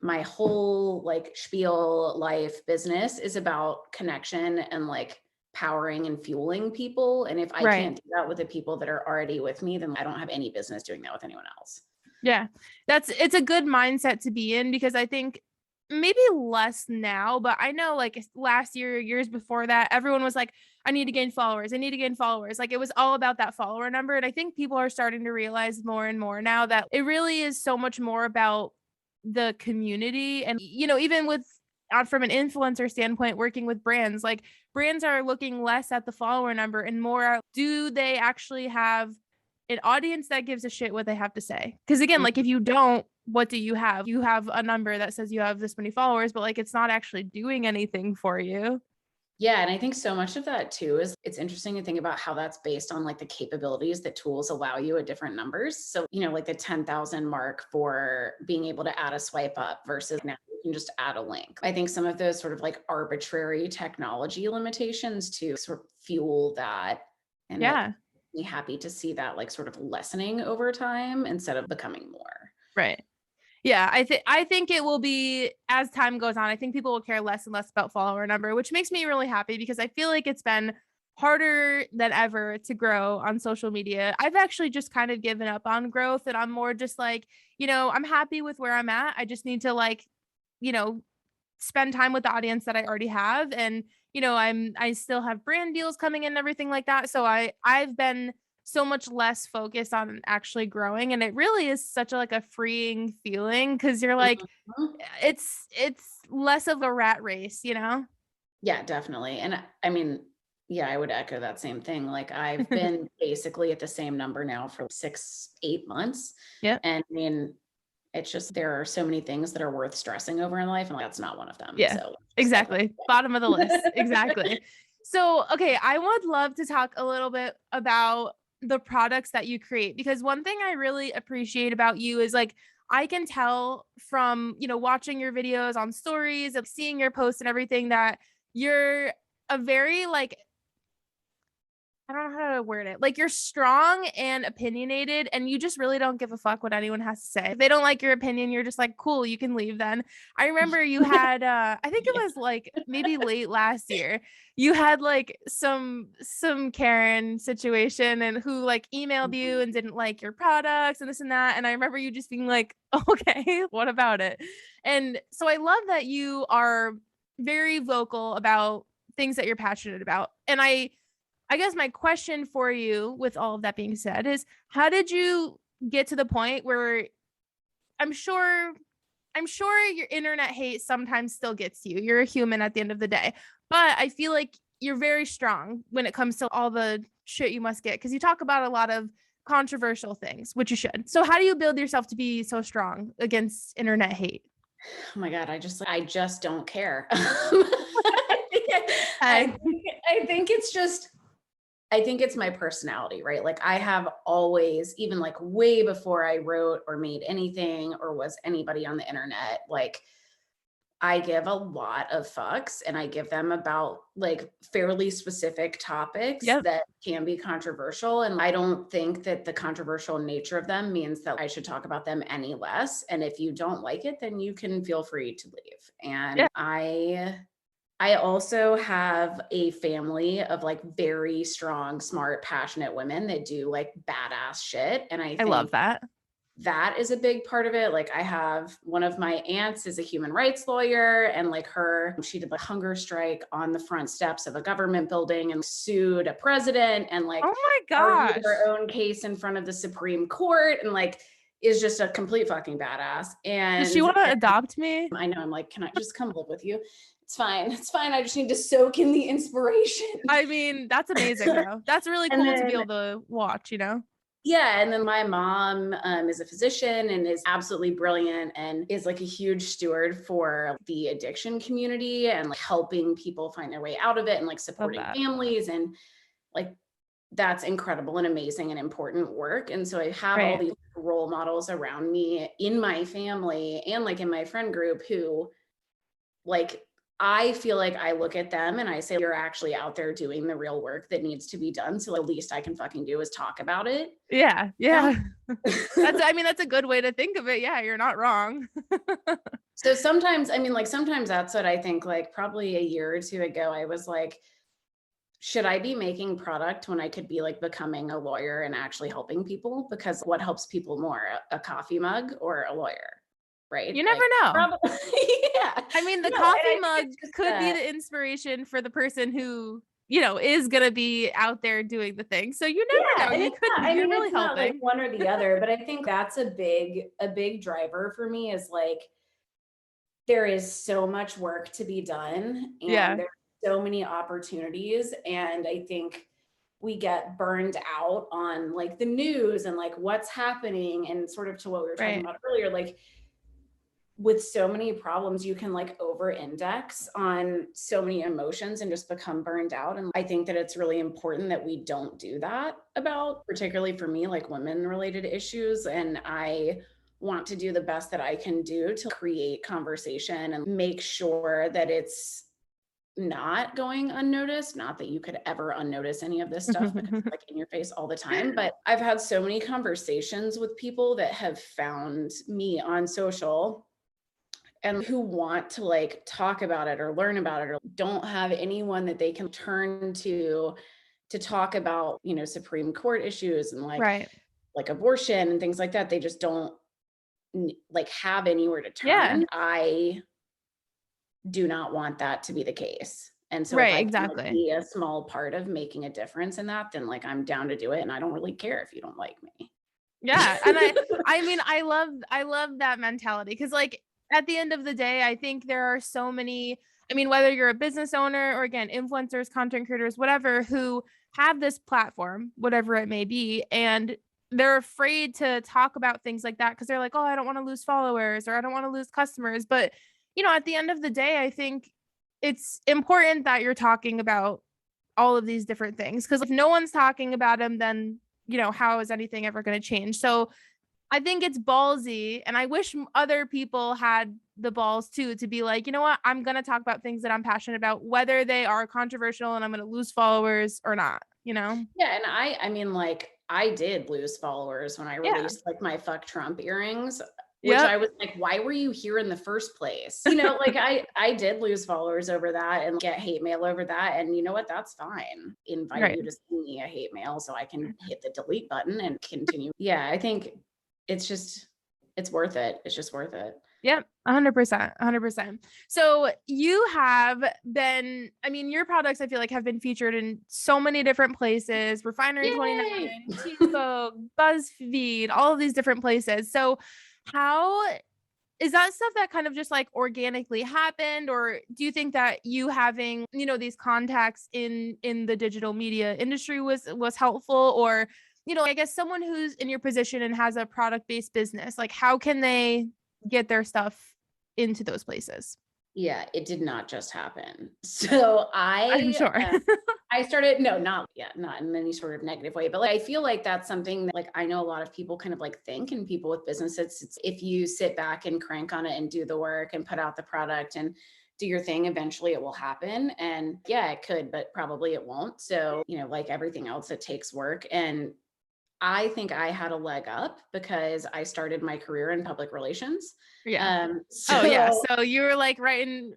My whole like spiel life business is about connection and like powering and fueling people. And if I Right. can't do that with the people that are already with me, then I don't have any business doing that with anyone else. Yeah. It's a good mindset to be in because I think maybe less now, but I know like last year, years before that, everyone was like, I need to gain followers. I need to gain followers. Like it was all about that follower number. And I think people are starting to realize more and more now that it really is so much more about the community. And, even with from an influencer standpoint, working with brands, like brands are looking less at the follower number and more at, do they actually have an audience that gives a shit what they have to say? Because again, like if you don't, what do you have? You have a number that says you have this many followers, but like it's not actually doing anything for you. Yeah, and I think so much of that too is it's interesting to think about how that's based on like the capabilities that tools allow you at different numbers. So, like the 10,000 mark for being able to add a swipe up versus now you can just add a link. I think some of those sort of like arbitrary technology limitations to sort of fuel that, and it Yeah. makes me happy to see that like sort of lessening over time instead of becoming more. Right. Yeah, I think it will be, as time goes on, I think people will care less and less about follower number, which makes me really happy because I feel like it's been harder than ever to grow on social media. I've actually just kind of given up on growth, and I'm more just like, I'm happy with where I'm at. I just need to like, you know, spend time with the audience that I already have. And, I still have brand deals coming in and everything like that. So I've been so much less focused on actually growing. And it really is such a, like a freeing feeling. Cause you're like, Mhm. it's less of a rat race, Yeah, definitely. And I mean, yeah, I would echo that same thing. Like I've been basically at the same number now for 6, 8 months. Yep. And I mean, it's just there are so many things that are worth stressing over in life, and that's not one of them. Yeah, So just like exactly. Bottom of the list. Exactly. So, okay, I would love to talk a little bit about the products that you create, because one thing I really appreciate about you is like, I can tell from, watching your videos on stories, of seeing your posts and everything, that you're a very like, I don't know how to word it. Like, you're strong and opinionated, and you just really don't give a fuck what anyone has to say. If they don't like your opinion, you're just like, cool, you can leave then. I remember you had I think it yeah. was like maybe late last year. You had like some Karen situation, and who like emailed you and didn't like your products and this and that. And I remember you just being like, okay, what about it? And so I love that you are very vocal about things that you're passionate about. And I guess my question for you, with all of that being said, is how did you get to the point where I'm sure your internet hate sometimes still gets you. You're a human at the end of the day. But I feel like you're very strong when it comes to all the shit you must get, because you talk about a lot of controversial things, which you should. So how do you build yourself to be so strong against internet hate? Oh my God, I just don't care. Hey. I think it's just I think it's my personality, right? Like I have always, even like way before I wrote or made anything or was anybody on the internet, like I give a lot of fucks, and I give them about like fairly specific topics Yep. that can be controversial. And I don't think that the controversial nature of them means that I should talk about them any less. And if you don't like it, then you can feel free to leave. Yeah. And I also have a family of like very strong, smart, passionate women that do like badass shit. And I I love think that. that is a big part of it. Like I have one of my aunts is a human rights lawyer, and like she did a hunger strike on the front steps of a government building and sued a president, and Oh like my argued gosh. her own case in front of the Supreme Court, and like is just a complete fucking badass. Does she And want to adopt me? I know I'm like, can I just come live with you? It's fine. It's fine. I just need to soak in the inspiration. I mean, that's amazing though. That's really And cool to be then able to watch. yeah, and then my mom is a physician and is absolutely brilliant and is like a huge steward for the addiction community and like helping people find their way out of it and like Love supporting that. families, and like that's incredible and amazing and important work. And so I have all Right. these role models around me in my family and like in my friend group who like I feel like I look at them and I say, you're actually out there doing the real work that needs to be done. So the least I can fucking do is talk about it. Yeah. Yeah. Yeah. That's a good way to think of it. Yeah, you're not wrong. So sometimes, I mean, like sometimes that's what I think, like probably a year or two ago, I was like, should I be making product when I could be like becoming a lawyer and actually helping people? Because what helps people more, a coffee mug or a lawyer? Right? You never Like know. probably, yeah. I mean, the No, and I coffee think mug it's just could be the inspiration for the person who, is going to be out there doing the thing. So you never yeah, know. and You it's could not, be. I You're mean, really it's not like helping. one or the other, but I think that's a big driver for me is like there is so much work to be done and Yeah. there's so many opportunities. And I think we get burned out on like the news and like what's happening, and sort of to what we were talking Right. about earlier, like with so many problems, you can like over index on so many emotions and just become burned out. And I think that it's really important that we don't do that about, particularly for me, like women related issues. And I want to do the best that I can do to create conversation and make sure that it's not going unnoticed. Not that you could ever unnotice any of this stuff because it's like in your face all the time. But I've had so many conversations with people that have found me on social and who want to like talk about it or learn about it or don't have anyone that they can turn to to talk about, Supreme Court issues and Right. like abortion and things like that. They just don't like have anywhere to Yeah. turn. I do not want that to be the case. And so if Right. I can like Exactly. be a small part of making a difference in that, then like I'm down to do it. And I don't really care if you don't like me. Yeah. And I mean, I love that mentality because like at the end of the day, I think there are so many, I mean, whether you're a business owner or again, influencers, content creators, whatever, who have this platform, whatever it may be, and they're afraid to talk about things like that because they're like, oh, I don't want to lose followers or I don't want to lose customers. But, at the end of the day, I think it's important that you're talking about all of these different things because if no one's talking about them, then how is anything ever going to change? So I think it's ballsy, and I wish other people had the balls too to be like, you know what, I'm going to talk about things that I'm passionate about, whether they are controversial and I'm going to lose followers or not. Yeah, and I mean, like, I did lose followers when I Yeah. released like my fuck Trump earrings, which Yep. I was like, why were you here in the first place? Like I did lose followers over that and get hate mail over that. And you know what? That's fine. Invite Right. you to send me a hate mail so I can hit the delete button and continue. Yeah, I think it's worth it. It's just worth it. Yep, 100%, 100%. So you have been, I mean, your products I feel like have been featured in so many different places, Refinery 29, Yay! Teen Vogue, BuzzFeed, all of these different places. So how is that stuff that kind of just like organically happened, or do you think that you having, these contacts in the digital media industry was helpful? Or, I guess someone who's in your position and has a product-based business, like how can they get their stuff into those places? Yeah, it did not just happen. So I'm sure. I started, no, not yet, not in any sort of negative way, but like, I feel like that's something that like I know a lot of people kind of like think, and people with businesses, it's if you sit back and crank on it and do the work and put out the product and do your thing, eventually it will happen. And yeah, it could, but probably it won't. So, like everything else, it takes work. And I think I had a leg up because I started my career in public relations. Yeah. Oh yeah. So So you were like writing,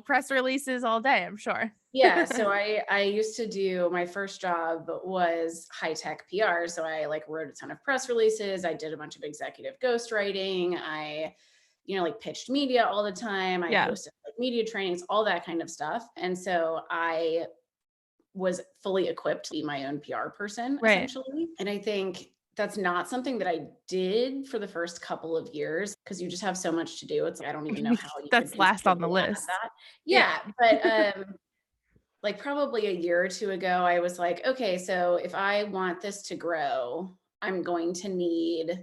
press releases all day, I'm sure. yeah, so I used to do, my first job was high tech PR. So I like wrote a ton of press releases. I did a bunch of executive ghostwriting. I, like pitched media all the time. I Yeah. hosted like media trainings, all that kind of stuff. And so I was fully equipped to be my own PR person, Right. essentially. And I think that's not something that I did for the first couple of years because you just have so much to do. It's like, I don't even know how you could That's last on the conceivably have list. that. Yeah. Yeah. But like probably a year or two ago, I was like, okay, so if I want this to grow, I'm going to need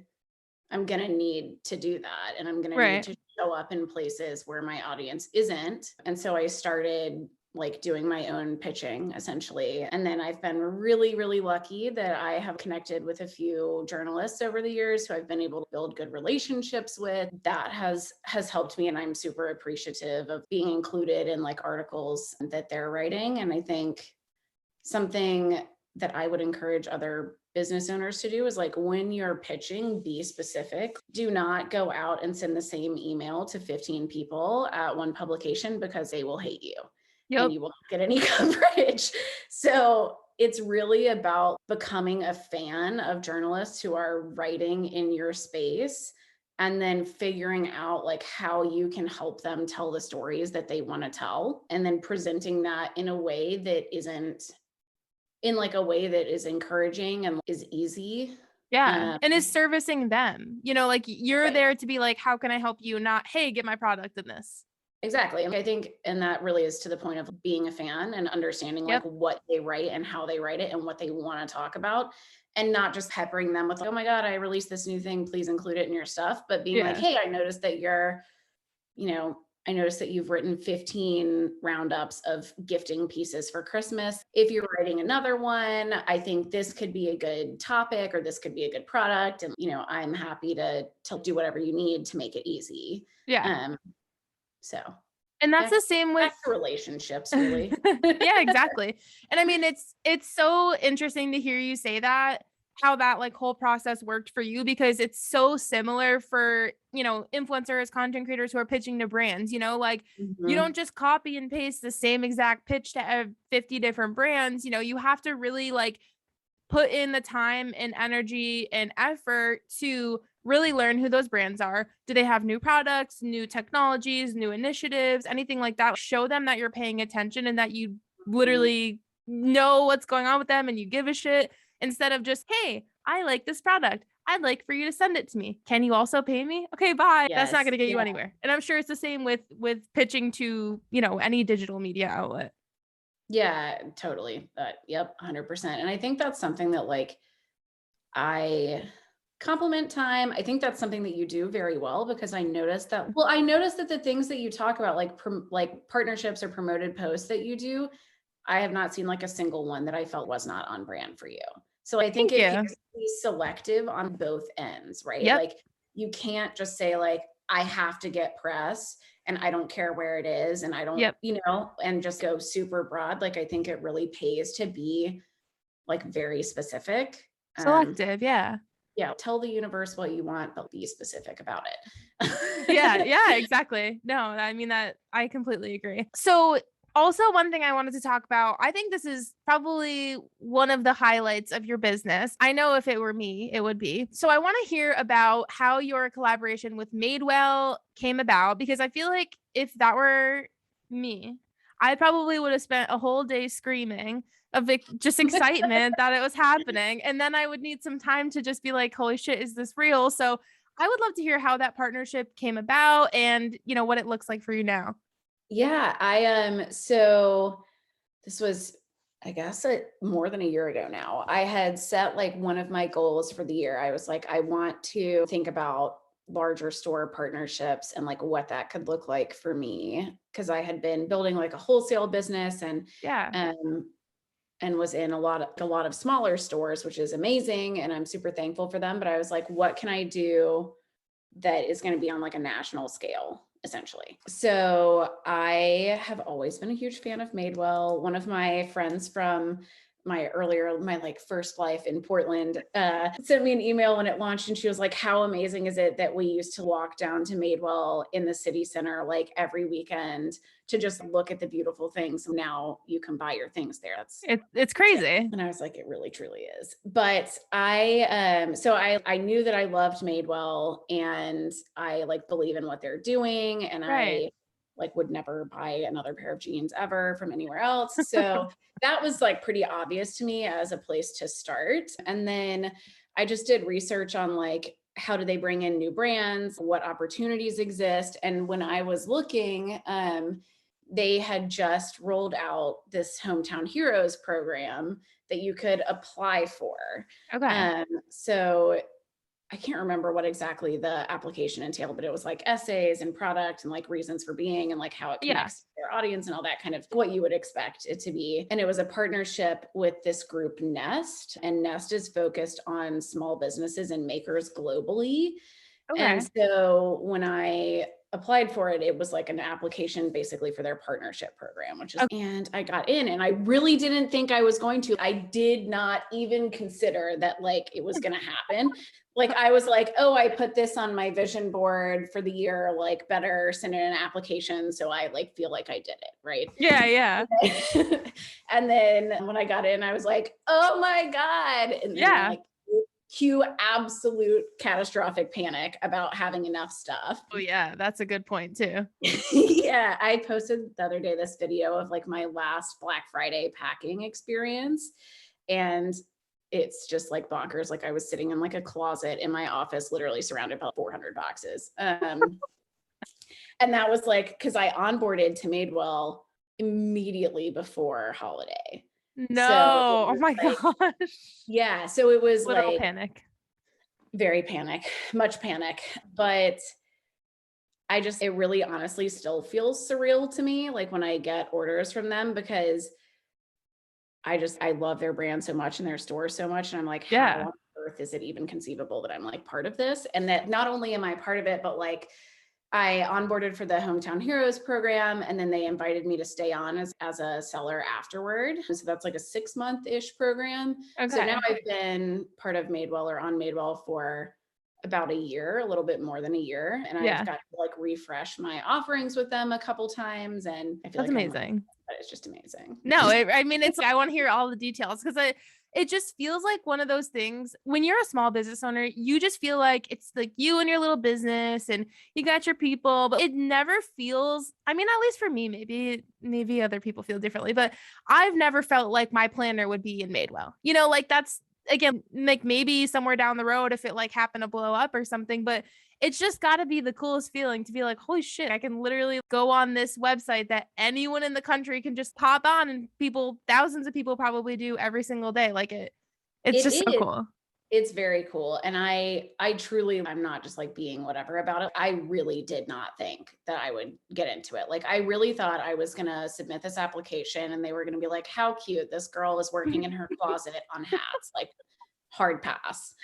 to do that. And I'm going to need Right. to show up in places where my audience isn't. And so I started like doing my own pitching essentially. And then I've been really, really lucky that I have connected with a few journalists over the years who I've been able to build good relationships with. That has helped me. And I'm super appreciative of being included in like articles that they're writing. And I think something that I would encourage other business owners to do is like when you're pitching, be specific. Do not go out and send the same email to 15 people at one publication because they will hate you. Yep. And you won't get any coverage. So it's really about becoming a fan of journalists who are writing in your space and then figuring out like how you can help them tell the stories that they want to tell, and then presenting that in a way that isn't in like a way that is encouraging and is easy. Yeah. And is servicing them, like you're Right. there to be like, how can I help you? Not, hey, get my product in this. Exactly. I think, and that really is to the point of being a fan and understanding like Yep. what they write and how they write it and what they want to talk about, and not just peppering them with, like, oh my God, I released this new thing, please include it in your stuff, but being like, Yeah. hey, I noticed that I noticed that you've written 15 roundups of gifting pieces for Christmas. If you're writing another one, I think this could be a good topic or this could be a good product. And, I'm happy to do whatever you need to make it easy. Yeah. So And that's the same with back to relationships, really. yeah, exactly. And I mean, it's so interesting to hear you say that how that like whole process worked for you, because it's so similar for, influencers, content creators who are pitching to brands, like you Mhm. don't just copy and paste the same exact pitch to 50 different brands. You have to really like put in the time and energy and effort to really learn who those brands are. Do they have new products, new technologies, new initiatives, anything like that? Show them that you're paying attention and that you Mhm. literally know what's going on with them and you give a shit, instead of just, hey, I like this product, I'd like for you to send it to me. Can you also pay me? Okay, bye. That's not going Yes. to get you Yeah. anywhere. And I'm sure it's the same with pitching to, any digital media outlet. Yeah, totally. Yep, 100%. And I think that's something that like I compliment time. I think that's something that you do very well because I noticed that the things that you talk about like like partnerships or promoted posts that you do, I have not seen like a single one that I felt was not on brand for you. So I think Thank it you. pays to be selective on both ends, right? Yep. Like you can't just say like I have to get press and I don't care where it is and I don't, Yep. and just go super broad. Like I think it really pays to be like very specific. Selective. Yeah. Yeah, tell the universe what you want, but be specific about Yeah, it. yeah, exactly. No, I mean that I completely agree. So also one thing I wanted to talk about, I think this is probably one of the highlights of your business. I know if it were me, it would be. So I want to hear about how your collaboration with Madewell came about, because I feel like if that were me, I probably would have spent a whole day screaming of just excitement that it was happening. And then I would need some time to just be like, holy shit, is this real? So I would love to hear how that partnership came about and, what it looks like for you now. Yeah, so this was I guess more than a year ago now. I had set like one of my goals for the year. I was like, I want to think about larger store partnerships and like what that could look like for me because I had been building like a wholesale business Yeah. um and was in a lot of smaller stores, which is amazing and I'm super thankful for them, but I was like, what can I do that is going to be on like a national scale essentially. So I have always been a huge fan of Madewell. One of my friends from my like first life in Portland sent me an email when it launched and she was like, how amazing is it that we used to walk down to Madewell in the city center like every weekend to just look at the beautiful things. Now you can buy your things there. That's It's yeah. crazy. And I was like, it really truly is. But I knew that I loved Madewell and I like believe in what they're doing. And Right. I like would never buy another pair of jeans ever from anywhere else. So that was like pretty obvious to me as a place to start. And then I just did research on like how do they bring in new brands, what opportunities exist. And when I was looking, they had just rolled out this Hometown Heroes program that you could apply for. Okay. So I can't remember what exactly the application entailed, but it was like essays and product and like reasons for being and like how it Yeah. connects to their audience and all that kind of what you would expect it to be. And it was a partnership with this group Nest, and Nest is focused on small businesses and makers globally. And Okay. so when I applied for it, it was like an application basically for their partnership program, and I got in and I really didn't think I was going to. I did not even consider that like it was going to happen. Like I was like, oh, I put this on my vision board for the year, like better send in an application. So I like feel like I did it. Right. Yeah, yeah. And then when I got in, I was like, oh my God. And then Yeah. like cue absolute catastrophic panic about having enough stuff. Oh yeah, that's a good point too. Yeah, I posted the other day this video of like my last Black Friday packing experience. And it's just like bonkers. Like I was sitting in like a closet in my office, literally surrounded by 400 boxes. And that was like, because I onboarded to Madewell immediately before holiday. So it No. Oh was my like, gosh. yeah, so it was Literal like panic. very panic, much panic. But it really honestly still feels surreal to me, like when I get orders from them, because I love their brand so much and their store so much. And I'm like, how Yeah. on earth is it even conceivable that I'm like part of this? And that not only am I part of it, but like I onboarded for the Hometown Heroes program, and then they invited me to stay on as a seller afterward. So that's like a 6-month-ish program. So now Okay. I've been part of Madewell or on Madewell for about a year, a little bit more than a year. And I've Yeah. got to like refresh my offerings with them a couple times. And I feel That's like amazing. but it's just amazing. No, I mean, I want to hear all the details because it just feels like one of those things when you're a small business owner, you just feel like it's like you and your little business and you got your people, but it never feels, I mean, at least for me, maybe other people feel differently, but I've never felt like my planner would be in Madewell, like that's, again, like maybe somewhere down the road if it like happened to blow up or something, but it's just got to be the coolest feeling to be like, holy shit, I can literally go on this website that anyone in the country can just pop on and thousands of people probably do every single day. Like it's just so cool. It's very cool. And I truly, I'm not just like being whatever about it. I really did not think that I would get into it. Like I really thought I was going to submit this application and they were going to be like, how cute. This girl is working in her closet on hats, like hard pass.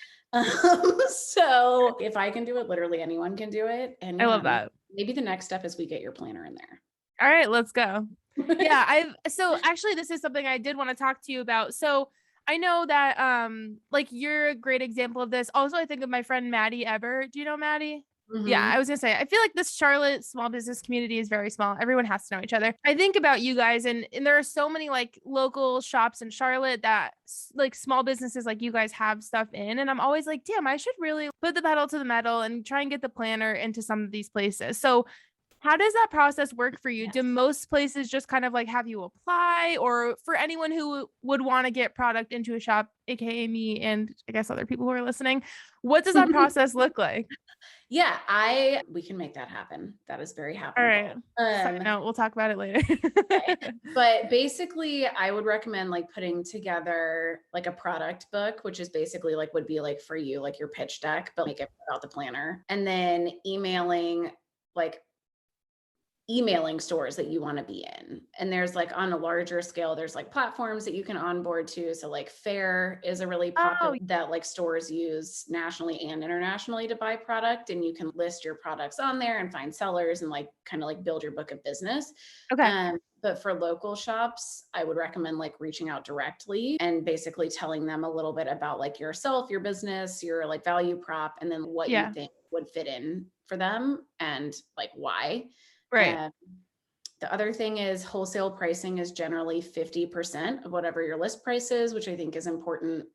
So if I can do it, literally anyone can do it. And I love that. Maybe the next step is we get your planner in there. All right, let's go. Yeah. So actually this is something I did want to talk to you about. So I know that like you're a great example of this. Also, I think of my friend Maddie Eber. Do you know Maddie? Mm-hmm. Yeah, I was gonna say, I feel like this Charlotte small business community is very small. Everyone has to know each other. I think about you guys and there are so many like local shops in Charlotte that like small businesses like you guys have stuff in. And I'm always like, damn, I should really put the pedal to the metal and try and get the planner into some of these places. So how does that process work for you? Yes. Do most places just kind of like have you apply, or for anyone who would want to get product into a shop, aka me and I guess other people who are listening, what does that process look like? Yeah, we can make that happen. That is very happenable. All right. No, we'll talk about it later. Okay. But basically I would recommend like putting together like a product book, which is basically like would be like for you, like your pitch deck, but make it about the planner, and then emailing stores that you want to be in. And there's like on a larger scale, there's like platforms that you can onboard to. So like Faire is a really popular that like stores use nationally and internationally to buy product. And you can list your products on there and find sellers and like kind of like build your book of business. Okay. But for local shops, I would recommend like reaching out directly and basically telling them a little bit about like yourself, your business, your like value prop, and then what you think would fit in for them and like why. Right. The other thing is wholesale pricing is generally 50% of whatever your list price is, which I think is important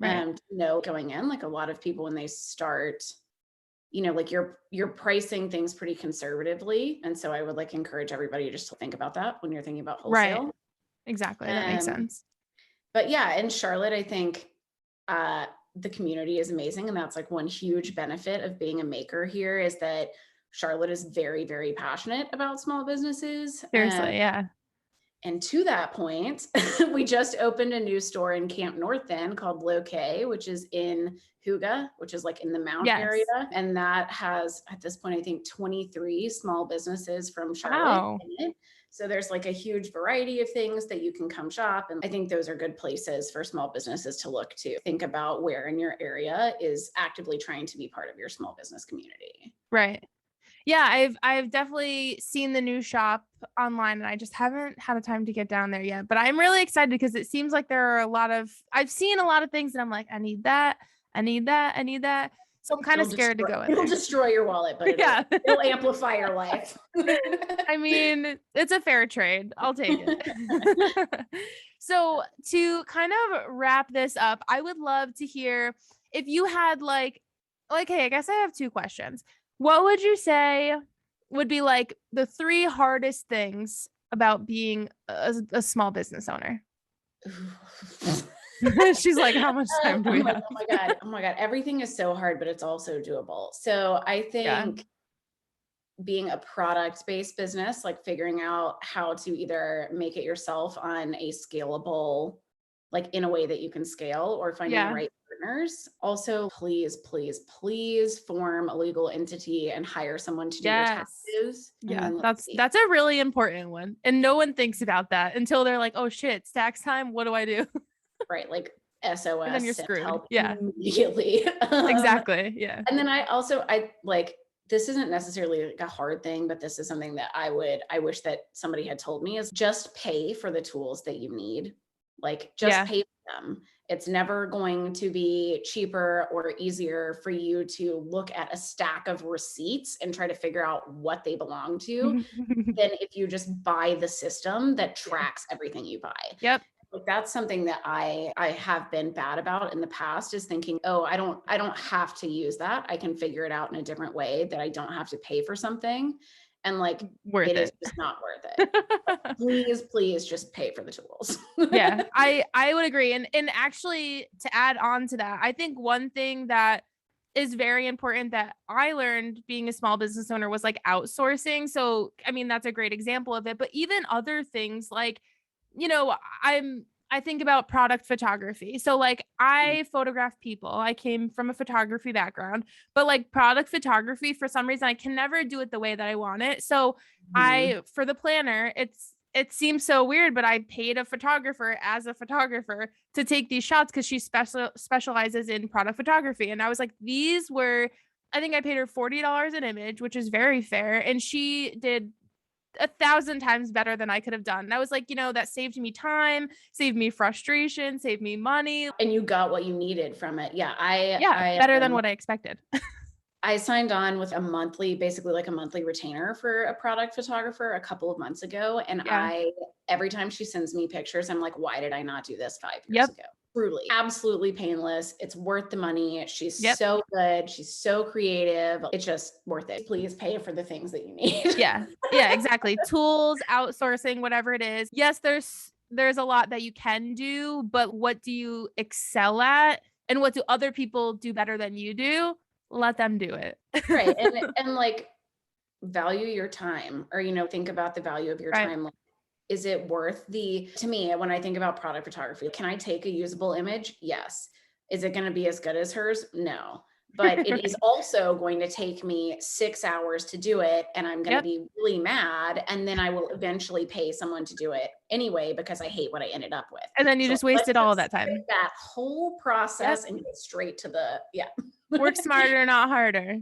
to know going in. Like a lot of people when they start, like you're pricing things pretty conservatively. And so I would like encourage everybody just to think about that when you're thinking about wholesale. Right. Exactly. That makes sense. But yeah, in Charlotte, I think the community is amazing. And that's like one huge benefit of being a maker here is that Charlotte is very, very passionate about small businesses. Seriously, yeah. And to that point, we just opened a new store in Camp North End called Loque, which is in Huga, which is like in the Mount area. And that has, at this point, I think 23 small businesses from Charlotte in it. So there's like a huge variety of things that you can come shop. And I think those are good places for small businesses to look to. Think about where in your area is actively trying to be part of your small business community. Right. Yeah, I've definitely seen the new shop online and I just haven't had a time to get down there yet, but I'm really excited because it seems like there are I've seen a lot of things and I'm like, I need that. So I'm kind of scared to go in. It'll destroy your wallet, but it'll amplify your life. I mean, it's a fair trade. I'll take it. So to kind of wrap this up, I would love to hear if you had hey, I guess I have 2 questions. What would you say would be like the 3 hardest things about being a small business owner? She's like, how much time do we have? Oh my God. Everything is so hard, but it's also doable. So I think being a product-based business, like figuring out how to either make it yourself on a scalable, like in a way that you can scale, or finding the right partners. Also, please form a legal entity and hire someone to do your taxes. Yeah, that's a really important one. And no one thinks about that until they're like, oh shit, it's tax time. What do I do? Right. Like SOS. And then you're screwed. Immediately. Exactly. Yeah. And then I like this isn't necessarily like a hard thing, but this is something that I wish that somebody had told me, is just pay for the tools that you need. Like, just Yeah. pay for them. It's never going to be cheaper or easier for you to look at a stack of receipts and try to figure out what they belong to than if you just buy the system that tracks everything you buy. Yep. Like, that's something that I have been bad about in the past, is thinking, oh, I don't have to use that. I can figure it out in a different way that I don't have to pay for something. And like, Worth it is it. just not worth it. Please just pay for the tools. Yeah, I would agree. And actually, to add on to that, I think one thing that is very important that I learned being a small business owner was like outsourcing. So, I mean, that's a great example of it, but even other things like, you know, I think about product photography. So like I photograph people. I came from a photography background, but like product photography, for some reason, I can never do it the way that I want it. So for the planner, it seems so weird, but I paid a photographer as a photographer to take these shots because she specializes in product photography. And I was like, I think I paid her $40 an image, which is very fair. And she did 1,000 times better than I could have done. And I was like, that saved me time, saved me frustration, saved me money. And you got what you needed from it. Yeah. Better than what I expected. I signed on with basically like a monthly retainer for a product photographer a couple of months ago. And every time she sends me pictures, I'm like, why did I not do this 5 years ago? Truly, absolutely painless. It's worth the money. She's so good. She's so creative. It's just worth it. Please pay for the things that you need. Yeah, exactly. Tools, outsourcing, whatever it is. Yes, there's a lot that you can do, but what do you excel at? And what do other people do better than you do? Let them do it. Right. And like, value your time, or, think about the value of your time. Like, is it worth to me, when I think about product photography, can I take a usable image? Yes. Is it going to be as good as hers? No. But it is also going to take me 6 hours to do it. And I'm going to be really mad. And then I will eventually pay someone to do it anyway, because I hate what I ended up with. And then you just wasted all of that time. That whole process and get straight to work smarter, not harder.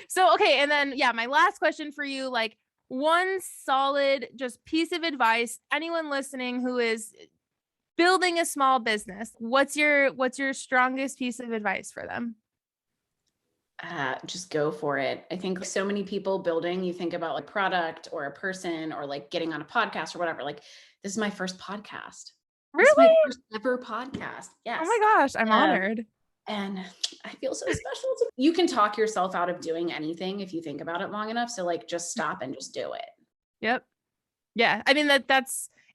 So, okay. And then, my last question for you, like, one solid just piece of advice, anyone listening who is building a small business, what's your strongest piece of advice for them? Just go for it. I think so many people building, you think about like product or a person or like getting on a podcast or whatever. Like, this is my first podcast. Really? This is my first ever podcast. Yes. Oh my gosh, I'm honored. And I feel so special. You can talk yourself out of doing anything if you think about it long enough. So like, just stop and just do it. Yep. Yeah. I mean,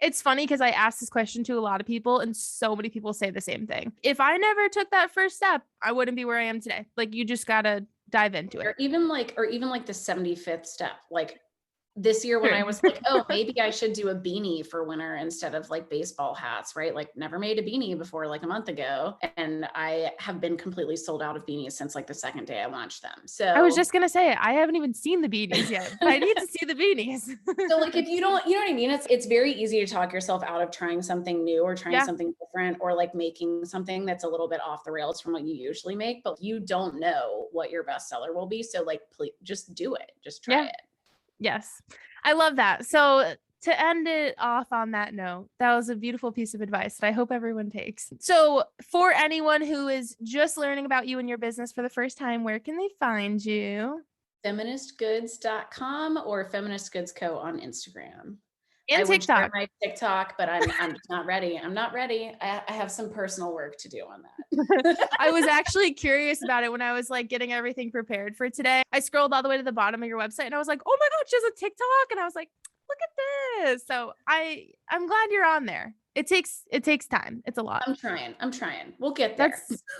it's funny because I asked this question to a lot of people and so many people say the same thing. If I never took that first step, I wouldn't be where I am today. Like, you just got to dive into it. Or even like the 75th step, like this year when I was like, oh, maybe I should do a beanie for winter instead of like baseball hats, right? Like, never made a beanie before like a month ago. And I have been completely sold out of beanies since like the second day I launched them. So I was just going to say, I haven't even seen the beanies yet, but I need to see the beanies. So like, if you don't, you know what I mean? It's very easy to talk yourself out of trying something new or trying something different, or like making something that's a little bit off the rails from what you usually make, but you don't know what your bestseller will be. So like, please just do it. Just try it. Yes. I love that. So to end it off on that note, that was a beautiful piece of advice that I hope everyone takes. So for anyone who is just learning about you and your business for the first time, where can they find you? feministgoods.com or Feminist Goods Co on Instagram. And TikTok. My TikTok, but I'm just not ready. I'm not ready. I have some personal work to do on that. I was actually curious about it when I was like getting everything prepared for today. I scrolled all the way to the bottom of your website and I was like, oh my God, she has a TikTok. And I was like, look at this. So I'm glad you're on there. It takes time. It's a lot. I'm trying. We'll get there.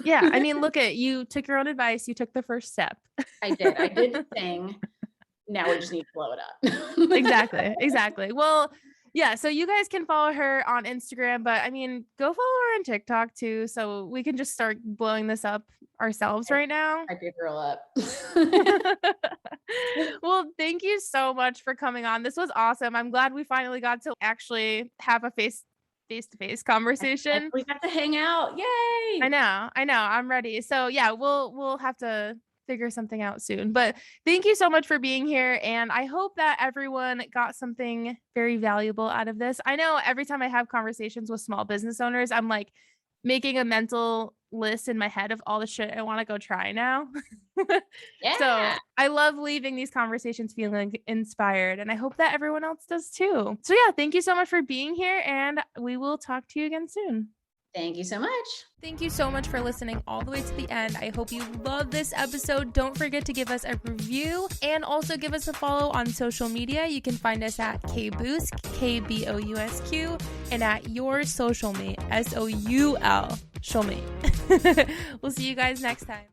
I mean, look at you, took your own advice. You took the first step. I did the thing. Now we just need to blow it up. Exactly. Well, yeah. So you guys can follow her on Instagram, but I mean, go follow her on TikTok too. So we can just start blowing this up ourselves right now. I did girl up. Well, thank you so much for coming on. This was awesome. I'm glad we finally got to actually have a face-to-face conversation. We got to hang out. Yay. I know. I'm ready. So yeah, we'll have to figure something out soon. But thank you so much for being here. And I hope that everyone got something very valuable out of this. I know every time I have conversations with small business owners, I'm like making a mental list in my head of all the shit I want to go try now. Yeah. So I love leaving these conversations feeling inspired, and I hope that everyone else does too. So yeah, thank you so much for being here, and we will talk to you again soon. Thank you so much. Thank you so much for listening all the way to the end. I hope you love this episode. Don't forget to give us a review and also give us a follow on social media. You can find us at KBousq, KBousq, and at Your Soulcialmate, SOUL, Soulmate. We'll see you guys next time.